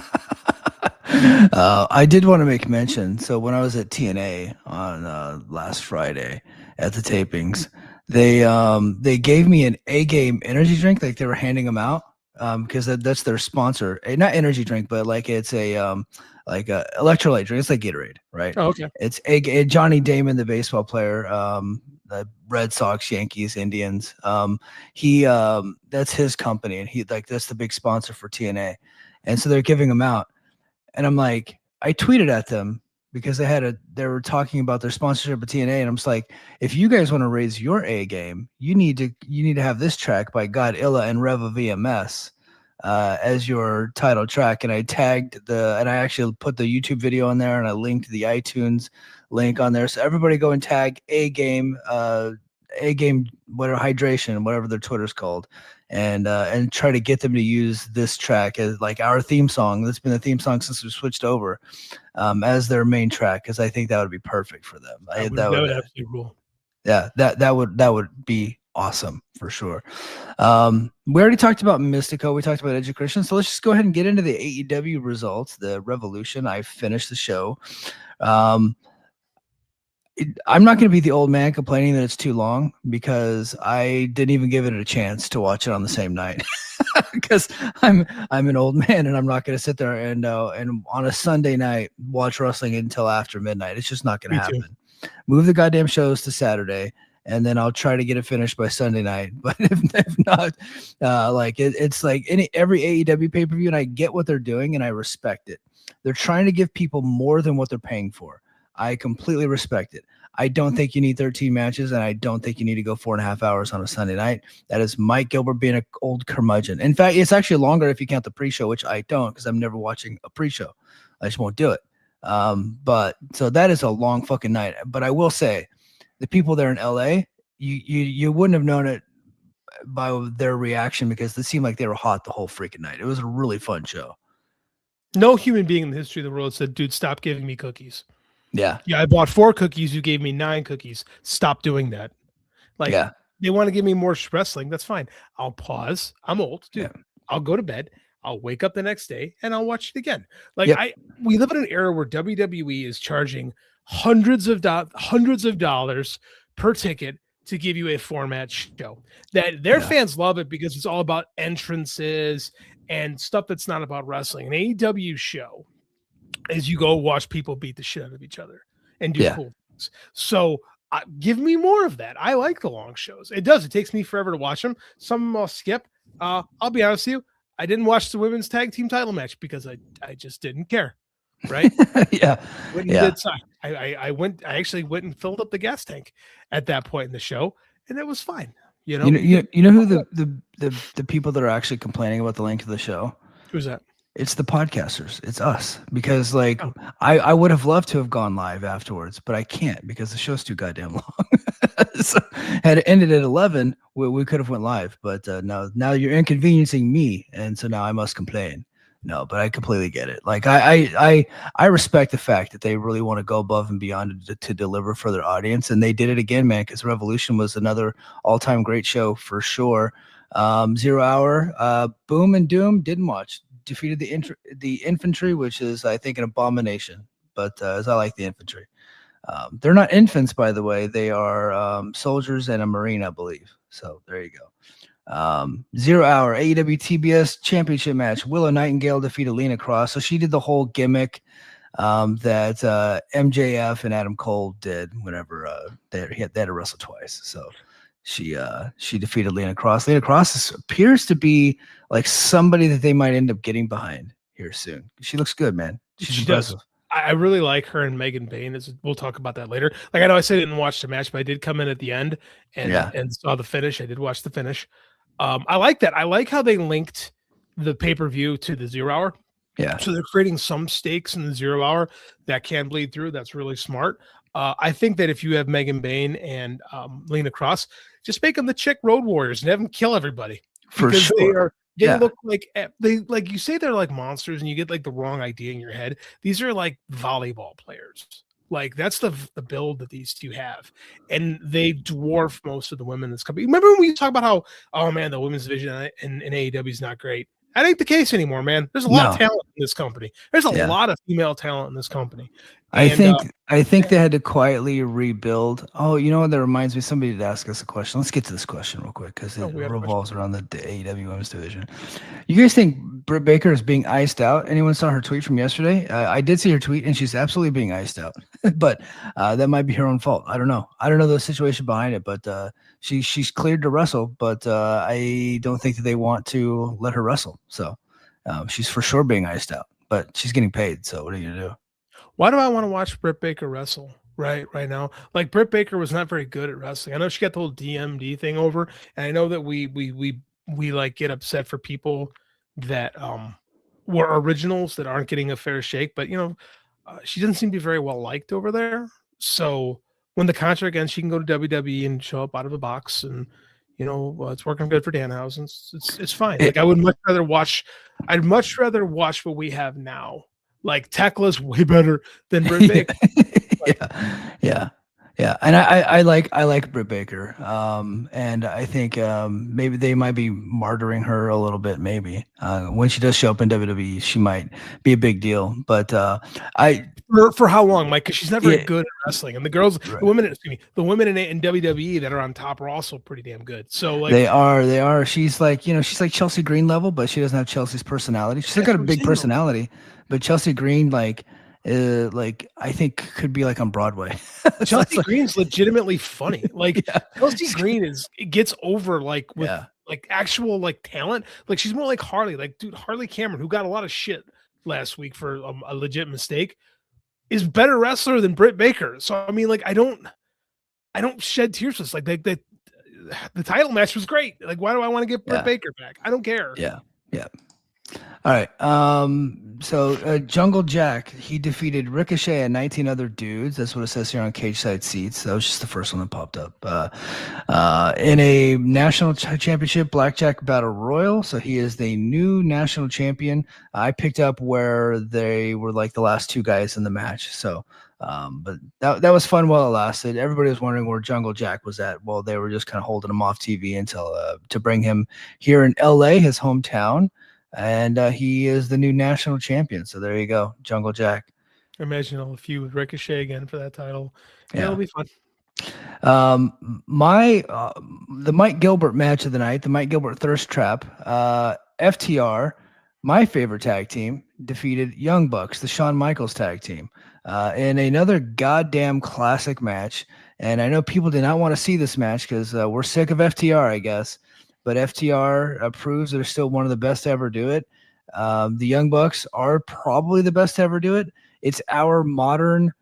I did want to make mention. So when I was at TNA on last Friday at the tapings, they gave me an A-game energy drink, like they were handing them out because that's their sponsor. Not energy drink, but like it's a like a electrolyte drink. It's like Gatorade, right? Oh, okay. It's Johnny Damon, the baseball player. the Red Sox, Yankees, Indians. That's his company, and that's the big sponsor for TNA, and so they're giving them out. And I'm like, I tweeted at them because they were talking about their sponsorship of TNA, and I'm just like, if you guys want to raise your A game, you need to have this track by Godzilla and Reva VMS as your title track. And I actually put the YouTube video on there, and I linked the iTunes link on there. So everybody go and tag A game, whatever, hydration, whatever their Twitter's called, and try to get them to use this track as like our theme song. That's been the theme song since we switched over, as their main track, because I think that would be perfect for them. That would absolutely rule. Yeah, that would be awesome for sure. We already talked about Mystico. We talked about Edge of Christian. So let's just go ahead and get into the AEW results. The Revolution. I finished the show. I'm not going to be the old man complaining that it's too long, because I didn't even give it a chance to watch it on the same night, because I'm an old man, and I'm not going to sit there and on a Sunday night watch wrestling until after midnight. It's just not going to happen. Move the goddamn shows to Saturday, and then I'll try to get it finished by Sunday night. But if not, it's like every AEW pay-per-view, and I get what they're doing, and I respect it. They're trying to give people more than what they're paying for. I completely respect it. I don't think you need 13 matches, and I don't think you need to go 4.5 hours on a Sunday night. That is Mike Gilbert being an old curmudgeon. In fact, it's actually longer if you count the pre-show, which I don't, because I'm never watching a pre-show. I just won't do it. But so that is a long fucking night. But I will say, the people there in LA, you wouldn't have known it by their reaction, because it seemed like they were hot the whole freaking night. It was a really fun show. No human being in the history of the world said, dude, stop giving me cookies. Yeah. I bought 4 cookies. You gave me 9 cookies. Stop doing that. They want to give me more wrestling. That's fine. I'll pause. I'm old. Dude. Yeah. I'll go to bed. I'll wake up the next day and I'll watch it again. We live in an era where WWE is charging hundreds of dollars per ticket to give you a format show. That their fans love it because it's all about entrances and stuff that's not about wrestling. An AEW show is you go watch people beat the shit out of each other and do cool things. So give me more of that. I like the long shows. It takes me forever to watch them. Some of them I'll skip. I'll be honest with you. I didn't watch the women's tag team title match because I just didn't care. Right. I actually went and filled up the gas tank at that point in the show, and it was fine. You know who the people that are actually complaining about the length of the show? Who's that? It's the podcasters. It's us, because I would have loved to have gone live afterwards, but I can't because the show's too goddamn long. So had it ended at 11, we could have went live, but no, now you're inconveniencing me, and so now I must complain. No, but I completely get it. Like I respect the fact that they really want to go above and beyond to deliver for their audience, and they did it again, man. Because Revolution was another all-time great show for sure. 0 Hour, Boom and Doom didn't watch. Defeated the Infantry, which is I think an abomination, but as I like the Infantry. They're not infants, by the way. They are soldiers and a Marine, I believe. So there you go. 0 Hour AEW TBS Championship match. Willow Nightingale defeated Lena Cross. So she did the whole gimmick that MJF and Adam Cole did whenever they had to wrestle twice. So she defeated Lena Cross. Lena Cross appears to be like somebody that they might end up getting behind here soon. She looks good, man. She's impressive. Does. I really like her and Megan Bayne. We'll talk about that later. Like I know I said I didn't watch the match, but I did come in at the end and saw the finish. I did watch the finish. I like that. I like how they linked the pay-per-view to the 0 Hour. Yeah. So they're creating some stakes in the 0 Hour that can bleed through. That's really smart. I think that if you have Megan Bayne and Lena Cross, just make them the chick road warriors and have them kill everybody. For sure. They look like you say they're like monsters, and you get like the wrong idea in your head. These are like volleyball players. Like that's the build that these two have, and they dwarf most of the women in this company. Remember when we talk about how, oh man, the women's division in AEW is not great? That ain't the case anymore, man. There's a lot of talent in this company. There's a lot of female talent in this company, And I think they had to quietly rebuild. Oh, you know what? That reminds me. Somebody did ask us a question. Let's get to this question real quick because it we got a question. revolves around the AEW Women's Division. You guys think Britt Baker is being iced out? Anyone saw her tweet from yesterday? I did see her tweet, and she's absolutely being iced out. But that might be her own fault. I don't know. I don't know the situation behind it, but she's cleared to wrestle. But I don't think that they want to let her wrestle. So she's for sure being iced out. But she's getting paid. So what are you gonna do? Why do I want to watch Britt Baker wrestle right now? Like, Britt Baker was not very good at wrestling. I know she got the whole DMD thing over, and I know that we like get upset for people that were originals that aren't getting a fair shake, but she doesn't seem to be very well liked over there. So when the contract ends, she can go to WWE and show up out of the box, and it's working good for Danhausen. It's fine. Like, I'd much rather watch what we have now. Like, Tekla's way better than Britt Baker. Yeah. And I like Britt Baker. And I think maybe they might be martyring her a little bit. Maybe when she does show up in WWE, she might be a big deal. But for how long, Mike? Because she's not very good at wrestling, and the women in WWE that are on top are also pretty damn good. So like they are. She's like Chelsea Green level, but she doesn't have Chelsea's personality. She's still got a big personality. But Chelsea Green, like I think could be like on Broadway. Chelsea Green's legitimately funny. Like Chelsea Green gets over like with like actual like talent. Like, she's more like Harley. Like, dude, Harley Cameron, who got a lot of shit last week for a legit mistake, is better wrestler than Britt Baker. So I mean, like, I don't shed tears for this. Like, the title match was great. Like, why do I want to get Britt Baker back? I don't care. Yeah. All right. So Jungle Jack, he defeated Ricochet and 19 other dudes. That's what it says here on Cage Side Seats. That was just the first one that popped up. In a national championship blackjack battle royal. So he is the new national champion. I picked up where they were like the last two guys in the match. So but that was fun while it lasted. Everybody was wondering where Jungle Jack was at. Well, they were just kind of holding him off TV until to bring him here in LA, his hometown. And he is the new national champion. So there you go, Jungle Jack. Imagine a feud with Ricochet again for that title. Yeah, it'll be fun. The Mike Gilbert match of the night, the Mike Gilbert Thirst Trap, FTR, my favorite tag team, defeated Young Bucks, the Shawn Michaels tag team, in another goddamn classic match. And I know people did not want to see this match because we're sick of FTR, I guess. But FTR proves they're still one of the best to ever do it. The Young Bucks are probably the best to ever do it. It's our modern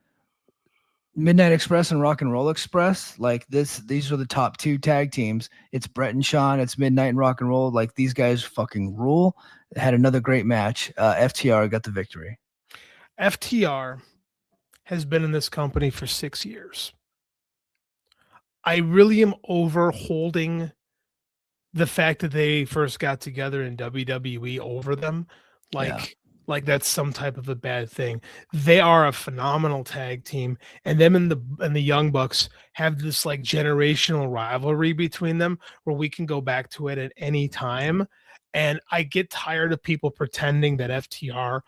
Midnight Express and Rock and Roll Express. Like these are the top two tag teams. It's Brett and Sean. It's Midnight and Rock and Roll. Like, these guys fucking rule. Had another great match. FTR got the victory. FTR has been in this company for 6 years. I really am overholding the fact that they first got together in WWE over them. Like that's some type of a bad thing. They are a phenomenal tag team, and them and the Young Bucks have this like generational rivalry between them where we can go back to it at any time. And I get tired of people pretending that FTR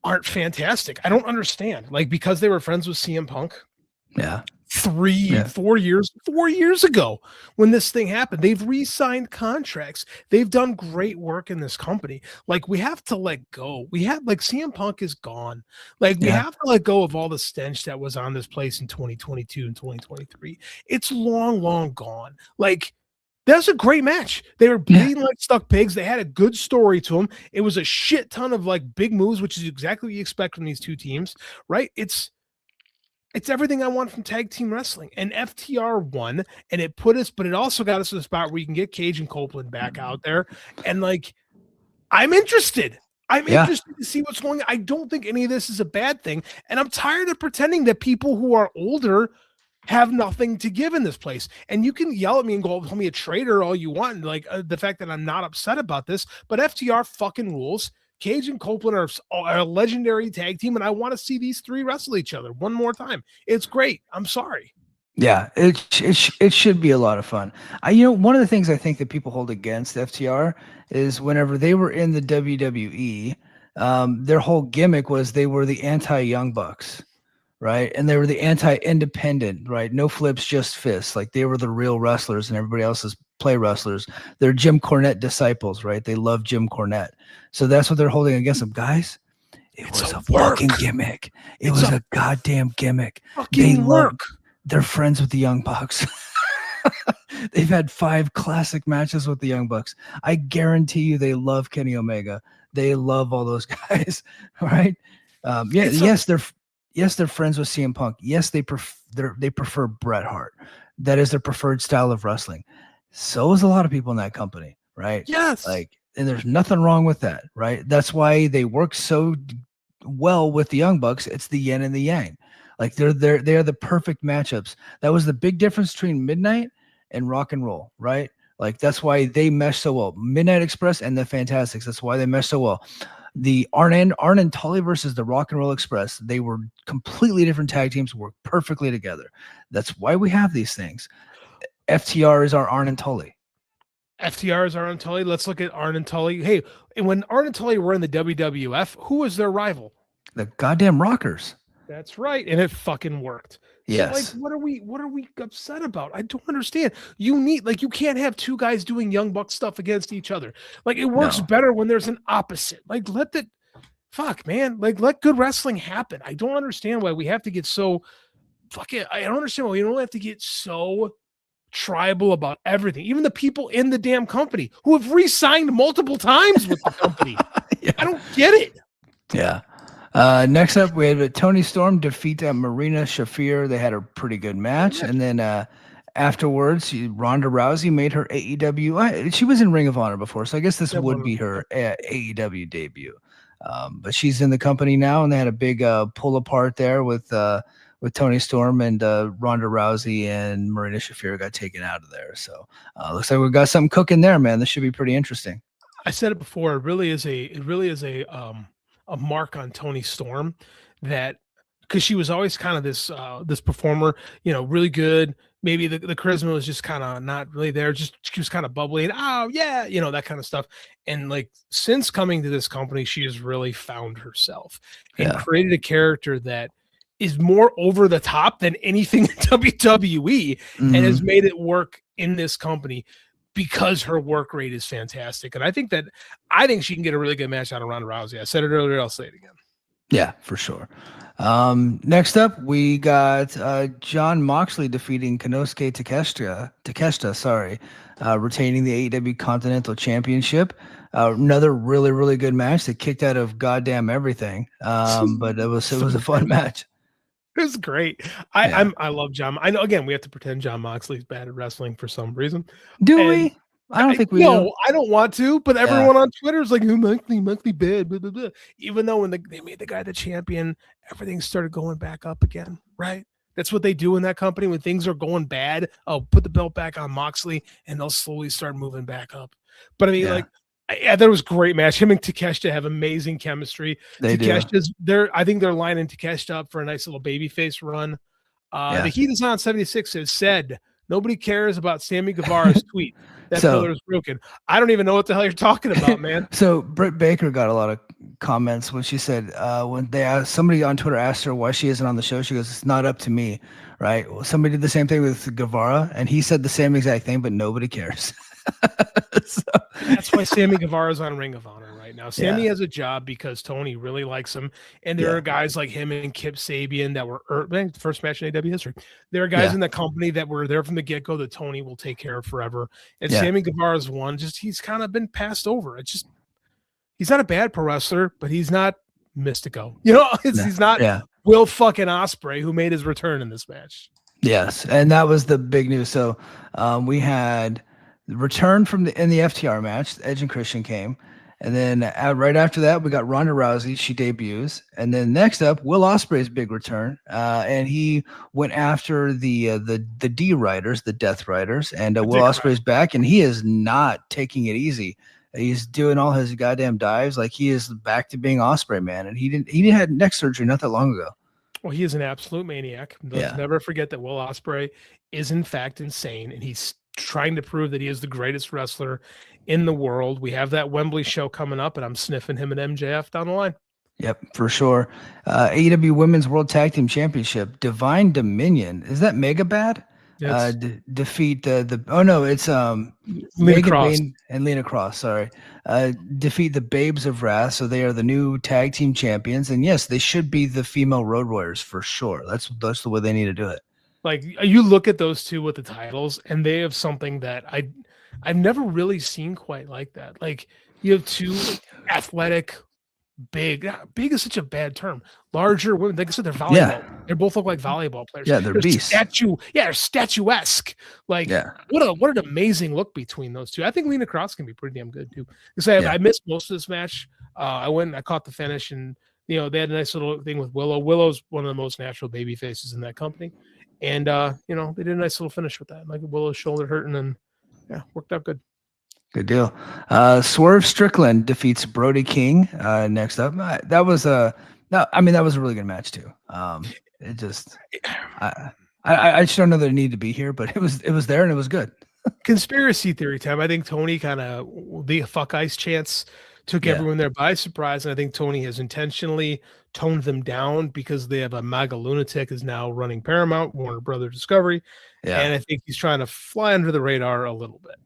aren't fantastic. I don't understand. Like, because they were friends with CM Punk. Yeah. 4 years ago when this thing happened, they've re-signed contracts. They've done great work in this company. Like, we have to let go. CM Punk is gone. Like, we have to let go of all the stench that was on this place in 2022 and 2023. It's long gone. Like, that was a great match. They were bleeding like stuck pigs. They had a good story to them. It was a shit ton of like big moves, which is exactly what you expect from these two teams, right? It's everything I want from tag team wrestling. And FTR won, and it also got us to the spot where you can get Cage and Copeland back out there. And like, I'm interested. I'm interested to see what's going on. I don't think any of this is a bad thing. And I'm tired of pretending that people who are older have nothing to give in this place. And you can yell at me and call me a traitor all you want. Like the fact that I'm not upset about this, but FTR fucking rules. Cage and Copeland are a legendary tag team, and I want to see these three wrestle each other one more time. It's great. I'm sorry. Yeah, it should be a lot of fun. One of the things I think that people hold against FTR is whenever they were in the WWE, their whole gimmick was they were the anti-Young Bucks, right? And they were the anti-independent, right? No flips, just fists. Like they were the real wrestlers and everybody else is play wrestlers. They're Jim Cornette disciples, right? They love Jim Cornette. So that's what they're holding against them. Guys, it's was a fucking gimmick. It was a goddamn gimmick. They work. They're friends with the Young Bucks. They've had 5 classic matches with the Young Bucks. I guarantee you they love Kenny Omega. They love all those guys, right? Yes, they're friends with CM Punk. Yes, they prefer Bret Hart. That is their preferred style of wrestling. So is a lot of people in that company, right? Yes. And there's nothing wrong with that, right? That's why they work so well with the Young Bucks. It's the yin and the yang. Like they are the perfect matchups. That was the big difference between Midnight and Rock and Roll, right? Like that's why they mesh so well. Midnight Express and the Fantastics. That's why they mesh so well. The Arn and Tully versus the Rock and Roll Express. They were completely different tag teams, worked perfectly together. That's why we have these things. FTR is our Arn and Tully. FTR is Arn and Tully. Let's look at Arn and Tully. Hey, and when Arn and Tully were in the WWF, who was their rival? The goddamn Rockers. That's right, and it fucking worked. Yes. So, what are we upset about? I don't understand. You can't have 2 guys doing Young Buck stuff against each other. Like it works better when there's an opposite. Like let good wrestling happen. I don't understand why we have to get so I don't understand why we don't have to get so tribal about everything. Even the people in the damn company who have re-signed multiple times with the company. Yeah. I don't get it. Yeah. Next up, we had Toni Storm defeat Marina Shafir. They had a pretty good match. And then afterwards, Ronda Rousey made her AEW. She was in Ring of Honor before, so I guess this would be her AEW debut. But she's in the company now, and they had a big pull apart there with Toni Storm and Ronda Rousey and Marina Shafir got taken out of there. So looks like we've got something cooking there, man. This should be pretty interesting. I said it before. It really is a mark on Toni Storm that because she was always kind of this performer, really good. Maybe the charisma was just kind of not really there. Just she was kind of bubbly and that kind of stuff. And like since coming to this company, she has really found herself and created a character that is more over the top than anything in WWE and has made it work in this company because her work rate is fantastic. And I think she can get a really good match out of Ronda Rousey. I said it earlier. I'll say it again. Yeah, for sure. Next up, we got Jon Moxley defeating Konosuke Takeshita, retaining the AEW Continental Championship. Another really, really good match. They kicked out of goddamn everything. But it was a fun match. It was great. I love John. I know. Again, we have to pretend Jon Moxley's bad at wrestling for some reason. We? I don't think we. No, I don't want to. But everyone on Twitter is like, Moxley bad. Blah, blah, blah. Even though when they made the guy the champion, everything started going back up again. Right? That's what they do in that company when things are going bad. Oh, put the belt back on Moxley, and they'll slowly start moving back up. But I mean, I thought it was a great match. Him and Takeshita have amazing chemistry. I think they're lining Takeshita up for a nice little babyface run. The Heat is on 76 has said nobody cares about Sammy Guevara's tweet. That pillar is broken. I don't even know what the hell you're talking about, man. So Britt Baker got a lot of comments when she said when somebody on Twitter asked her why she isn't on the show, she goes, "It's not up to me." Right? Well, somebody did the same thing with Guevara, and he said the same exact thing, but nobody cares. That's why Sammy Guevara's on Ring of Honor right now. Sammy has a job because Tony really likes him, and there are guys like him and Kip Sabian that were first match in AEW history. There are guys in the company that were there from the get go that Tony will take care of forever. And Sammy Guevara's one. Just he's kind of been passed over. It's just he's not a bad pro wrestler, but he's not Mystico. He's not Will fucking Ospreay who made his return in this match. Yes, and that was the big news. So we had the return in the FTR match. Edge and Christian came, and then right after that, we got Ronda Rousey. She debuts, and then next up, Will Ospreay's big return, and he went after the D Riders, the Death Riders, and Will Ospreay's back, and he is not taking it easy. He's doing all his goddamn dives, like he is back to being Ospreay, man. And he had neck surgery not that long ago. Well, he is an absolute maniac. Let's never forget that Will Ospreay is in fact insane, and he's trying to prove that he is the greatest wrestler in the world. We have that Wembley show coming up, and I'm sniffing him and MJF down the line. Yep, for sure. AEW Women's World Tag Team Championship, Divine Dominion. Is that Mega Bad? It's Defeat the oh no, it's Lena Megan Cross. Bayne and Lena Cross, sorry. Defeat the Babes of Wrath, so they are the new tag team champions. And yes, they should be the female Road Warriors for sure. That's the way they need to do it. Like, you look at those two with the titles, and they have something that I've never really seen quite like that. Like, you have two athletic, big is such a bad term. Larger women, like I said, they're volleyball. Yeah. They both look like volleyball players. Yeah, they're beasts. They're statuesque. Like, Yeah. what an amazing look between those two. I think Lena Cross can be pretty damn good too. Because I missed most of this match. I went and I caught the finish, and they had a nice little thing with Willow. Willow's one of the most natural baby faces in that company. And they did a nice little finish with that. Like, Willow's shoulder hurting, and worked out good. Good deal. Swerve Strickland defeats Brody King. Next up, that was a really good match too. It just, I just don't know that it needed to be here, but it was there and it was good. Conspiracy theory time. I think Tony kind of the fuck ice chants took everyone there by surprise, and I think Tony has intentionally toned them down because they have a MAGA lunatic is now running Paramount, Warner Brothers Discovery, and I think he's trying to fly under the radar a little bit.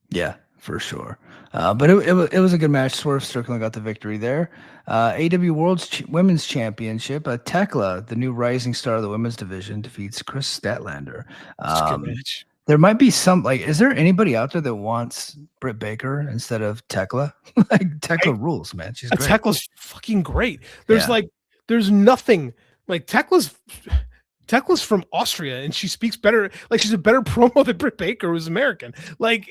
Yeah, for sure. But it was a good match. Swerve Strickland got the victory there. AEW Women's Championship. Tekla, the new rising star of the women's division, defeats Chris Statlander. It's a good match. There might be some, is there anybody out there that wants Britt Baker instead of Tekla? Tekla rules, man. She's great. Tekla's fucking great. There's nothing like Tekla's from Austria, and she speaks better. Like, she's a better promo than Britt Baker, who's American. Like,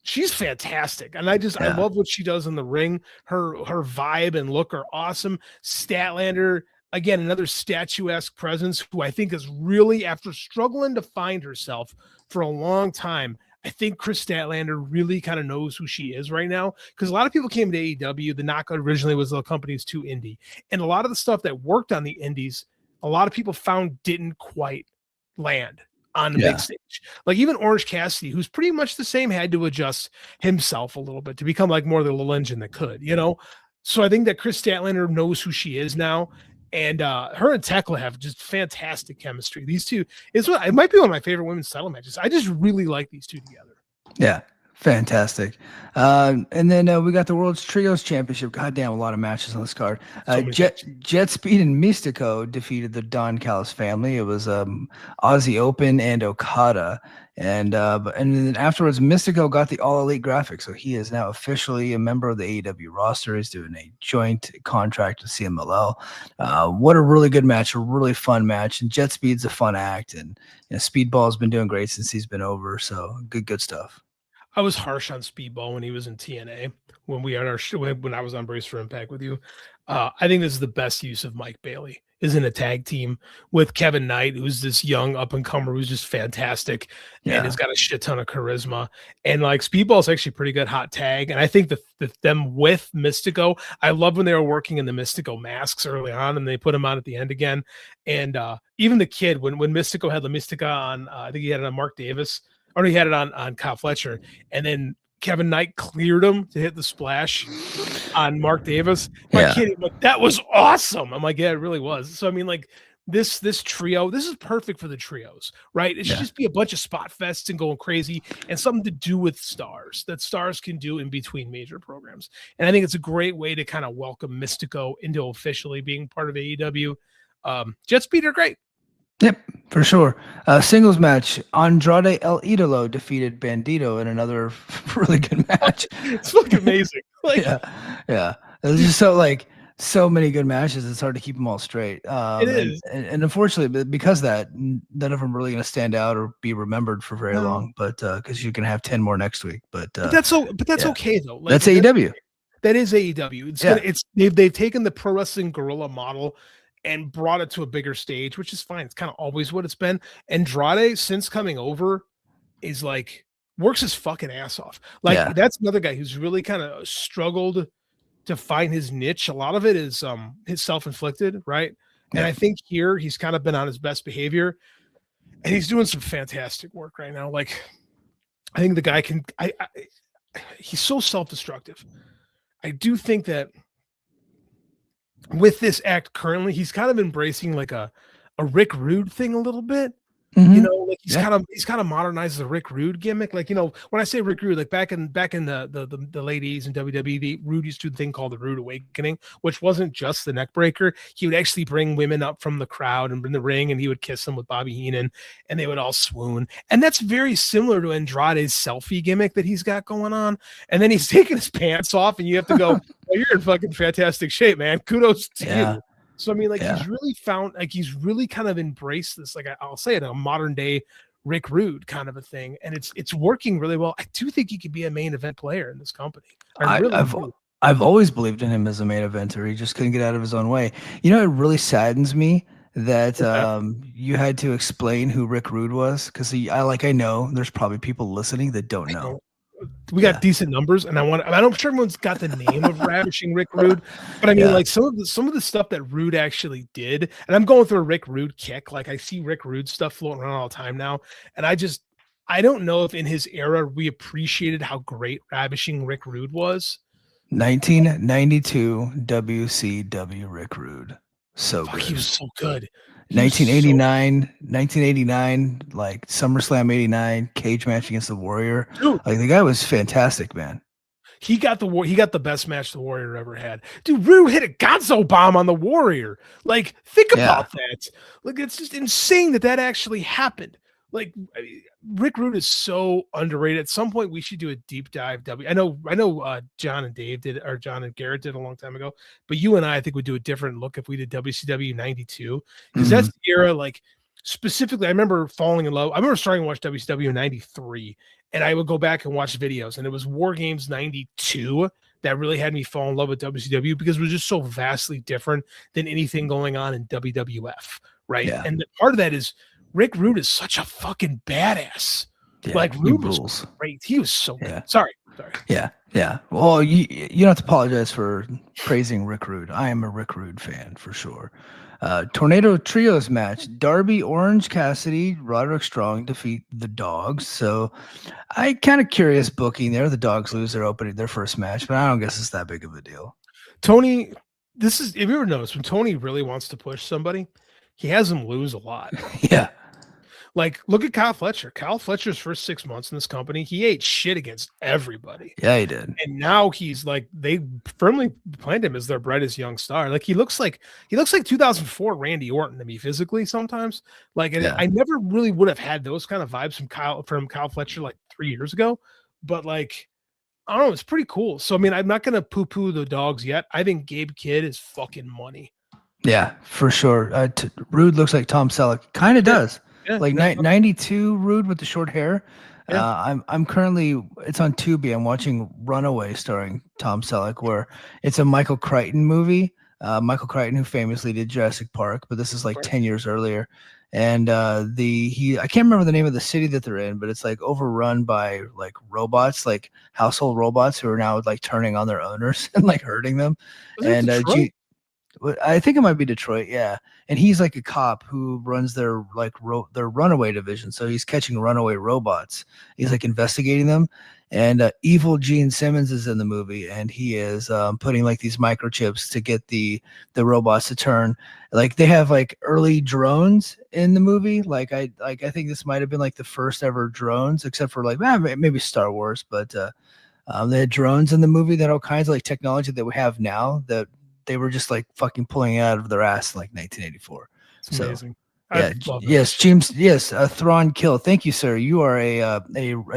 she's fantastic. And I love what she does in the ring. Her vibe and look are awesome. Statlander, again, another statuesque presence who I think is really, after struggling to find herself for a long time, I think Chris Statlander really kind of knows who she is right now, because a lot of people came to AEW. The knock originally was the company's too indie. And a lot of the stuff that worked on the indies, a lot of people found didn't quite land on the big stage. Like, even Orange Cassidy, who's pretty much the same, had to adjust himself a little bit to become like more the little engine that could, So I think that Chris Statlander knows who she is now. And her and Tekla have just fantastic chemistry. These two, it might be one of my favorite women's title matches. I just really like these two together. Yeah, fantastic. And then we got the World's Trios Championship. Goddamn, a lot of matches on this card. Jet Speed and Mystico defeated the Don Callis family. It was Aussie Open and Okada. And then afterwards, Mystico got the All Elite graphic, so he is now officially a member of the AEW roster. He's doing a joint contract with CMLL. What a really good match, a really fun match. And Jet Speed's a fun act, and Speedball's been doing great since he's been over. So good stuff. I was harsh on Speedball when he was in TNA, when we had when I was on Brace for Impact with you. I think this is the best use of Mike Bailey, is in a tag team with Kevin Knight, who's this young up and comer who's just fantastic and has got a shit ton of charisma. And like, Speedball's actually pretty good hot tag. And I think that them with Mystico, I love when they were working in the Mystico masks early on, and they put him on at the end again. And even the kid, when Mystico had the Mystica on, I think he had it on Mark Davis, or he had it on Kyle Fletcher, and then Kevin Knight cleared him to hit the splash on Mark Davis. My kid, like, that was awesome. I'm like, yeah, it really was. So I mean, like, this trio, this is perfect for the trios, right? It should just be a bunch of spot fests and going crazy, and something to do with stars that stars can do in between major programs. And I think it's a great way to kind of welcome Mystico into officially being part of AEW. Jet Speed are great. Yep, for sure. Singles match. Andrade El Idolo defeated Bandito in another really good match. It's fucking amazing. Like, yeah. There's just so many good matches. It's hard to keep them all straight. It is. And unfortunately, because of that, none of them are really going to stand out or be remembered for very long. But because you're going to have 10 more next week. But that's okay though. Like, that's AEW. That is AEW. They've taken the pro wrestling guerrilla model and brought it to a bigger stage, which is fine. It's kind of always what it's been. Andrade, since coming over, is like, works his fucking ass off. Like, that's another guy who's really kind of struggled to find his niche. A lot of it is his self-inflicted, right? And I think here he's kind of been on his best behavior, and he's doing some fantastic work right now. Like, I think the guy can. he's so self-destructive. I do think that with this act currently, he's kind of embracing like a Rick Rude thing a little bit. You know, like he's kind of modernized the Rick Rude gimmick. Like, you know, when I say Rick Rude, like back in the late 80s in WWE, the Rude used to do the thing called the Rude Awakening, which wasn't just the neck breaker. He would actually bring women up from the crowd and in the ring, and he would kiss them with Bobby Heenan, and they would all swoon. And that's very similar to Andrade's selfie gimmick that he's got going on. And then he's taking his pants off, and you have to go, well, you're in fucking fantastic shape, man. Kudos to you. So, I mean, like, he's really found, like, he's really kind of embraced this, like, I'll say it, a modern day Rick Rude kind of a thing. And it's working really well. I do think he could be a main event player in this company. I've always believed in him as a main eventer. He just couldn't get out of his own way. You know, it really saddens me that you had to explain who Rick Rude was, because I know there's probably people listening that don't know. We got decent numbers, and I'm not sure everyone's got the name of Ravishing Rick Rude, but I mean, like some of the stuff that Rude actually did, and I'm going through a Rick Rude kick. Like, I see Rick Rude stuff floating around all the time now, and I don't know if in his era we appreciated how great Ravishing Rick Rude was. 1992 WCW Rick Rude, so good. He was so good. 1989, like SummerSlam 89 cage match against the Warrior. Dude, like, the guy was fantastic, man. He got the best match the Warrior ever had. Dude, Rude hit a Gonzo bomb on the Warrior. Like, think about that. Like, it's just insane that actually happened. Like, Rick Rude is so underrated. At some point, we should do a deep dive. I know. John and Dave did, or John and Garrett did a long time ago. But you and I think would do a different look if we did WCW '92, because that's the era. Like, specifically, I remember falling in love. I remember starting to watch WCW in '93, and I would go back and watch videos, and it was War Games '92 that really had me fall in love with WCW, because it was just so vastly different than anything going on in WWF, right? Yeah. And part of that is Rick Rude is such a fucking badass. Yeah, like, Rude was great. He was so good. Sorry. Yeah. Well, you don't have to apologize for praising Rick Rude. I am a Rick Rude fan for sure. Tornado Trios match: Darby, Orange Cassidy, Roderick Strong defeat the Dogs. So I kind of curious booking there. The Dogs lose their first match, but I don't guess it's that big of a deal. Tony, if you ever noticed, when Tony really wants to push somebody, he has them lose a lot. Yeah. Like, look at Kyle Fletcher. Kyle Fletcher's first 6 months in this company, he ate shit against everybody. Yeah, he did. And now he's like, they firmly planned him as their brightest young star. Like, he looks like 2004 Randy Orton to me physically sometimes. Like, I never really would have had those kind of vibes from Kyle Fletcher like 3 years ago. But, like, I don't know, it's pretty cool. So, I mean, I'm not going to poo-poo the Dogs yet. I think Gabe Kidd is fucking money. Yeah, for sure. Rude looks like Tom Selleck. Kind of does. Yeah, like 92 Rude with the short hair. Yeah. I'm currently, it's on Tubi. I'm watching Runaway starring Tom Selleck, where it's a Michael Crichton movie. Michael Crichton, who famously did Jurassic Park, but this is like 10 years earlier. And I can't remember the name of the city that they're in, but it's like overrun by like robots, like household robots who are now like turning on their owners and like hurting them. And I think it might be Detroit, yeah. And he's like a cop who runs their their runaway division. So he's catching runaway robots. He's like investigating them. And evil Gene Simmons is in the movie, and he is putting like these microchips to get the robots to turn. Like, they have like early drones in the movie. Like I think this might have been like the first ever drones, except for like maybe Star Wars, but they had drones in the movie, that all kinds of like technology that we have now that they were just like fucking pulling it out of their ass in like 1984. It's amazing. James. Yes, Thrawn Kill. Thank you, sir. You are a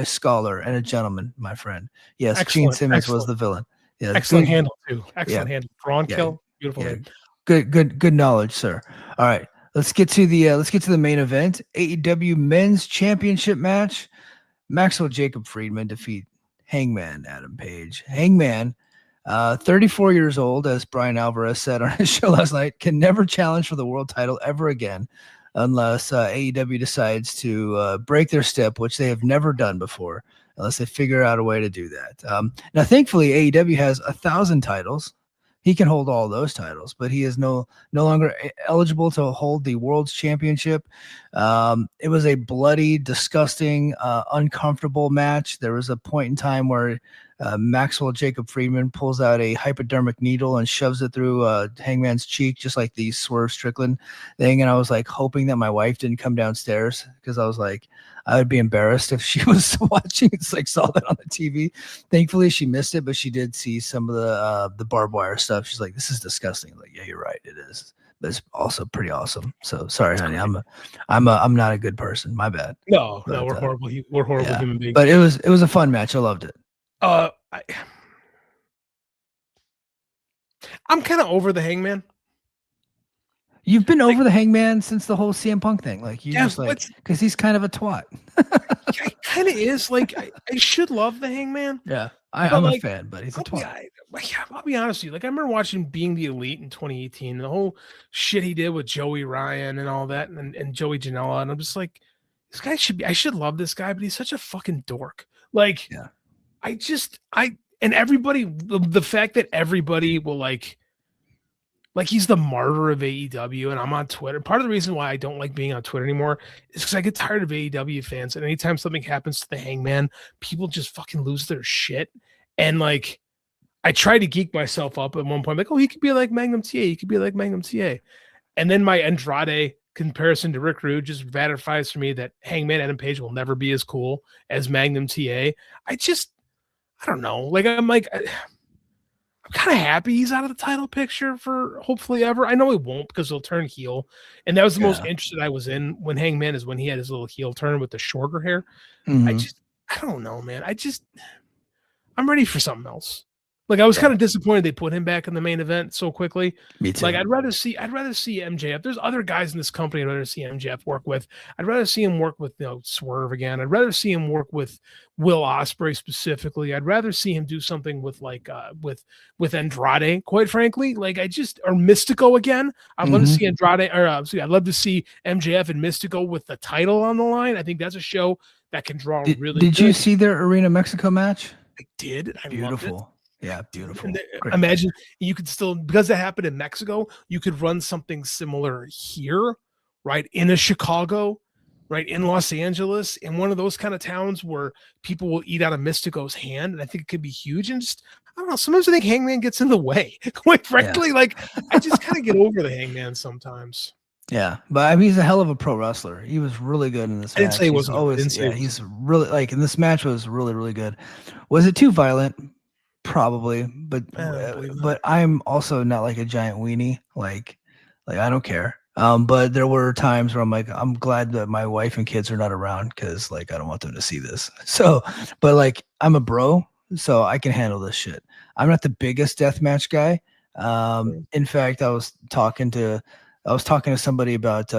scholar and a gentleman, my friend. Yes, Gene Simmons was the villain. Yeah, excellent handle too. Excellent handle. Thrawn Kill. Beautiful name. Good knowledge, sir. All right, let's get to the main event. AEW Men's Championship match. Maxwell Jacob Friedman defeat Hangman Adam Page. Hangman, 34 years old, as Brian Alvarez said on his show last night, can never challenge for the world title ever again unless AEW decides to break their step, which they have never done before, unless they figure out a way to do that. Now, thankfully, AEW has 1,000 titles. He can hold all those titles, but he is no longer eligible to hold the World's Championship. It was a bloody, disgusting, uncomfortable match. There was a point in time where Maxwell Jacob Friedman pulls out a hypodermic needle and shoves it through Hangman's cheek, just like the Swerve Strickland thing. And I was like hoping that my wife didn't come downstairs because I was like, I would be embarrassed if she was watching. It's like saw that on the TV. Thankfully, she missed it, but she did see some of the barbed wire stuff. She's like, "This is disgusting." I'm like, yeah, you're right, it is. But it's also pretty awesome. So sorry, honey. I'm not a good person. My bad. No, But, we're horrible. We're horrible yeah. human beings. But it was a fun match. I loved it. I'm kind of over the Hangman. You've been over the Hangman since the whole CM Punk thing. Like you just like because he's kind of a twat. He kind of is. Like I should love the Hangman. Yeah, I'm a fan, but he's a twat. I'll be honest with you. Like I remember watching Being the Elite in 2018, the whole shit he did with Joey Ryan and all that, and Joey Janela, and I'm just like, this guy I should love this guy, but he's such a fucking dork. Like, yeah. And everybody, the fact that everybody will like he's the martyr of AEW, and I'm on Twitter. Part of the reason why I don't like being on Twitter anymore is because I get tired of AEW fans, and anytime something happens to the Hangman, people just fucking lose their shit. And like, I tried to geek myself up at one point, like, oh, he could be like Magnum TA, he could be like Magnum TA, and then my Andrade comparison to Rick Rude just ratifies for me that Hangman Adam Page will never be as cool as Magnum TA. I don't know. Like, I'm kind of happy he's out of the title picture for hopefully ever. I know he won't because he'll turn heel. And that was the most interested I was in when Hangman is when he had his little heel turn with the shorter hair. Mm-hmm. I don't know, man. I'm ready for something else. Like I was kind of disappointed they put him back in the main event so quickly. Me too. Like I'd rather see MJF. There's other guys in this company I'd rather see MJF work with. I'd rather see him work with Swerve again. I'd rather see him work with Will Ospreay specifically. I'd rather see him do something with like with Andrade, quite frankly. Like or Mystico again. I'd love to see Andrade I'd love to see MJF and Mystico with the title on the line. I think that's a show that can draw really Did good. you see their Arena Mexico match? I did. I Beautiful. loved it. Yeah, beautiful. Imagine you could still, because that happened in Mexico, you could run something similar here, right? In a Chicago, right? In Los Angeles, in one of those kind of towns where people will eat out of Mystico's hand. And I think it could be huge. And just, I don't know, sometimes I think Hangman gets in the way. Quite frankly, like I just kind of get over the Hangman sometimes. Yeah, but I mean, he's a hell of a pro wrestler. He was really good in this match. I didn't say he wasn't. He's really like, and this match was really, really good. Was it too violent? Probably, but I'm also not like a giant weenie. Like I don't care. But there were times where I'm like, I'm glad that my wife and kids are not around because like I don't want them to see this. So, but like I'm a bro, so I can handle this shit. I'm not the biggest deathmatch guy. In fact, I was talking to somebody about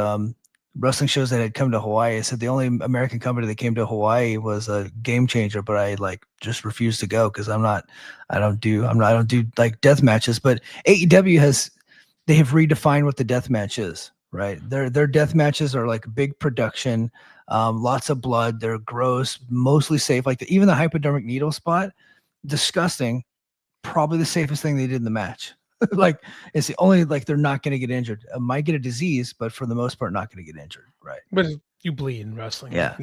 wrestling shows that had come to Hawaii. I said the only American company that came to Hawaii was a Game Changer, but I like just refused to go because I don't do like death matches. But AEW they have redefined what the death match is, right? Their death matches are like big production, lots of blood. They're gross, mostly safe. Like even the hypodermic needle spot, disgusting. Probably the safest thing they did in the match. Like it's the only like they're not going to get injured. Might get a disease, but for the most part, not going to get injured. Right. But you bleed in wrestling. Yeah.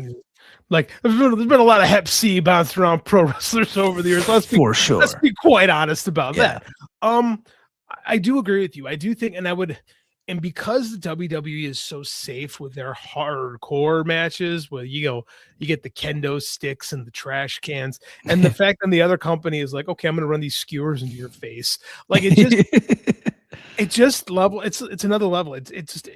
Like there's been a lot of Hep C bounced around pro wrestlers over the years. Let's be quite honest about that. I do agree with you. I do think, and because the WWE is so safe with their hardcore matches, where you get the kendo sticks and the trash cans, and the fact that the other company is like, okay, I'm going to run these skewers into your face. Like it's another level. It's just,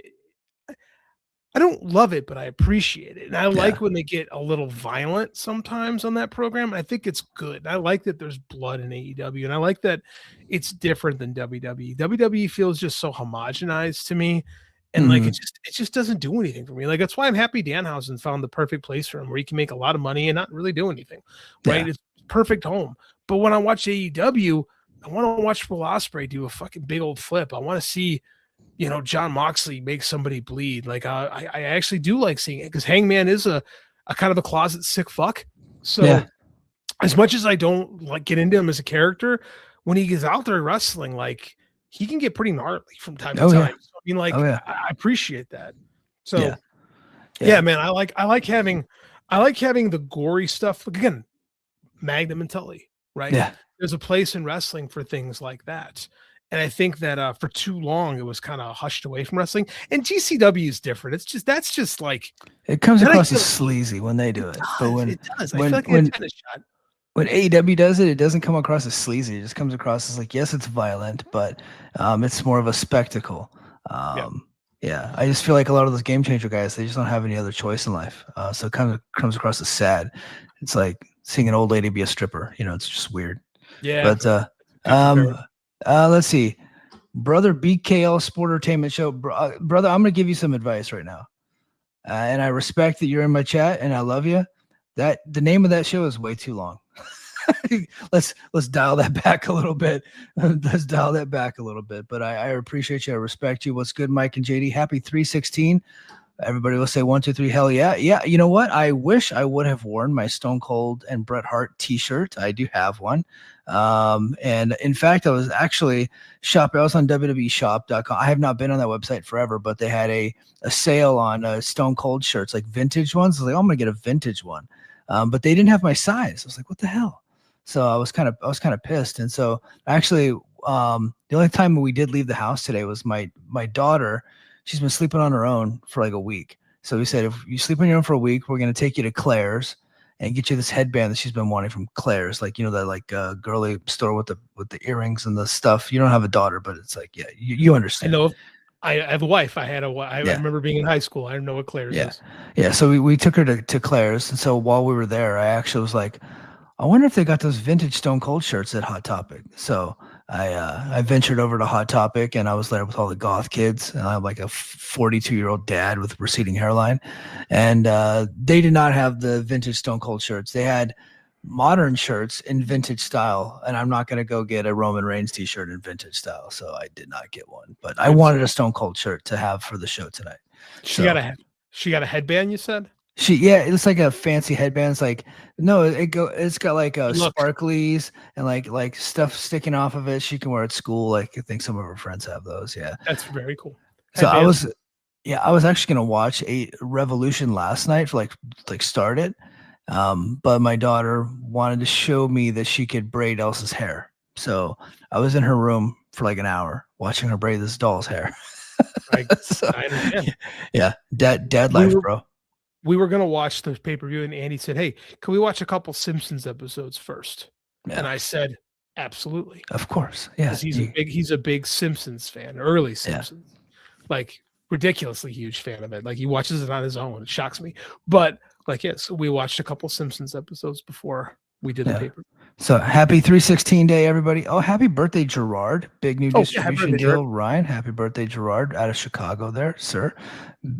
I don't love it, but I appreciate it. And I like when they get a little violent sometimes on that program. I think it's good. And I like that there's blood in AEW, and I like that it's different than WWE. WWE feels just so homogenized to me. And like, it just doesn't do anything for me. Like, that's why I'm happy Danhausen found the perfect place for him where he can make a lot of money and not really do anything. Right. Yeah. It's perfect home. But when I watch AEW, I want to watch Will Ospreay do a fucking big old flip. I want to see, John Moxley make somebody bleed. Like I actually do like seeing it because Hangman is a kind of a closet sick fuck. So as much as I don't like get into him as a character, when he gets out there wrestling, like he can get pretty gnarly from time to time. Yeah. So, I mean, like I appreciate that. So man, I like having the gory stuff. Again, Magnum and Tully. right? Yeah. There's a place in wrestling for things like that. And I think that for too long it was kind of hushed away from wrestling. And GCW is different. That's just like It comes then I across feel as sleazy when they do it. But it does. I when feel like when a tennis shot. when AEW does it, it doesn't come across as sleazy. It just comes across as like, yes, it's violent, but it's more of a spectacle. Yeah, I just feel like a lot of those game changer guys, they just don't have any other choice in life. So it kind of comes across as sad. It's like seeing an old lady be a stripper. It's just weird. Yeah. But let's see. Brother BKL Sportertainment Show. Brother, I'm going to give you some advice right now. And I respect that you're in my chat and I love you. The name of that show is way too long. Let's dial that back a little bit. But I appreciate you. I respect you. What's good, Mike and JD? Happy 316. Everybody will say 1, 2, 3. Hell yeah. Yeah. You know what? I wish I would have worn my Stone Cold and Bret Hart t-shirt. I do have one. And in fact, I was actually shopping. I was on WWEshop.com. I have not been on that website forever, but they had a sale on Stone Cold shirts, like vintage ones. I was like, oh, I'm going to get a vintage one. But they didn't have my size. I was like, what the hell? So I was kind of pissed. And so actually, the only time we did leave the house today was my daughter. She's been sleeping on her own for like a week. So we said, if you sleep on your own for a week, we're going to take you to Claire's and get you this headband that she's been wanting from Claire's. Like, that like girly store with the earrings and the stuff. You don't have a daughter, but it's like, yeah, you understand. I know. I have a wife. I remember being in high school. I don't know what Claire's is. Yeah. So we took her to Claire's. And so while we were there, I actually was like, I wonder if they got those vintage Stone Cold shirts at Hot Topic. So I ventured over to Hot Topic and I was there with all the goth kids. And I'm like a 42-year-old dad with receding hairline. And they did not have the vintage Stone Cold shirts. They had modern shirts in vintage style. And I'm not going to go get a Roman Reigns t-shirt in vintage style. So I did not get one. But I wanted a Stone Cold shirt to have for the show tonight. She got a headband, you said? It's like a fancy headband. It's like, no, it's got like sparklies and like stuff sticking off of it. She can wear at school. Like I think some of her friends have those. Yeah. That's very cool. So I was actually going to watch a Revolution last night for like start it. But my daughter wanted to show me that she could braid Elsa's hair. So I was in her room for like an hour watching her braid this doll's hair. I understand. Yeah. Dad life, bro. We were going to watch the pay-per-view and Andy said, hey, can we watch a couple Simpsons episodes first? Yeah. And I said, absolutely. Of course. Yeah. He's a big Simpsons fan, early Simpsons, like ridiculously huge fan of it. Like he watches it on his own. It shocks me. But like, yes, we watched a couple Simpsons episodes before we did the paper. So happy 316 day, everybody. Oh, happy birthday, Gerard. Big new distribution deal. Gerard. Ryan, happy birthday, Gerard, out of Chicago there, sir.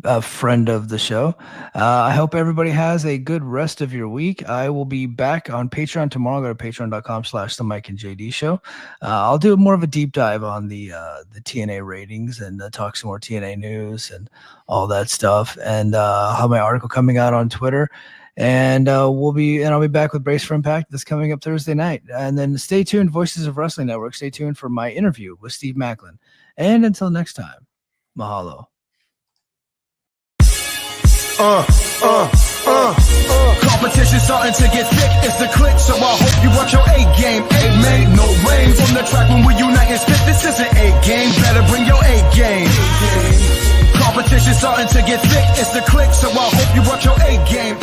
A friend of the show. I hope everybody has a good rest of your week. I will be back on Patreon tomorrow. Go to patreon.com/the Mike and JD show. I'll do more of a deep dive on the TNA ratings and talk some more TNA news and all that stuff. And I'll have my article coming out on Twitter. And I'll be back with Brace for Impact this coming up Thursday night. And then stay tuned, Voices of Wrestling Network. Stay tuned for my interview with Steve Macklin. And until next time, mahalo. Competition starting to get thick, it's the click, so I hope you watch your A game. Made no rain from the track when we unite and spit. This isn't A game, better bring your A game. Competition starting to get thick, it's the click, so I hope you watch your A game.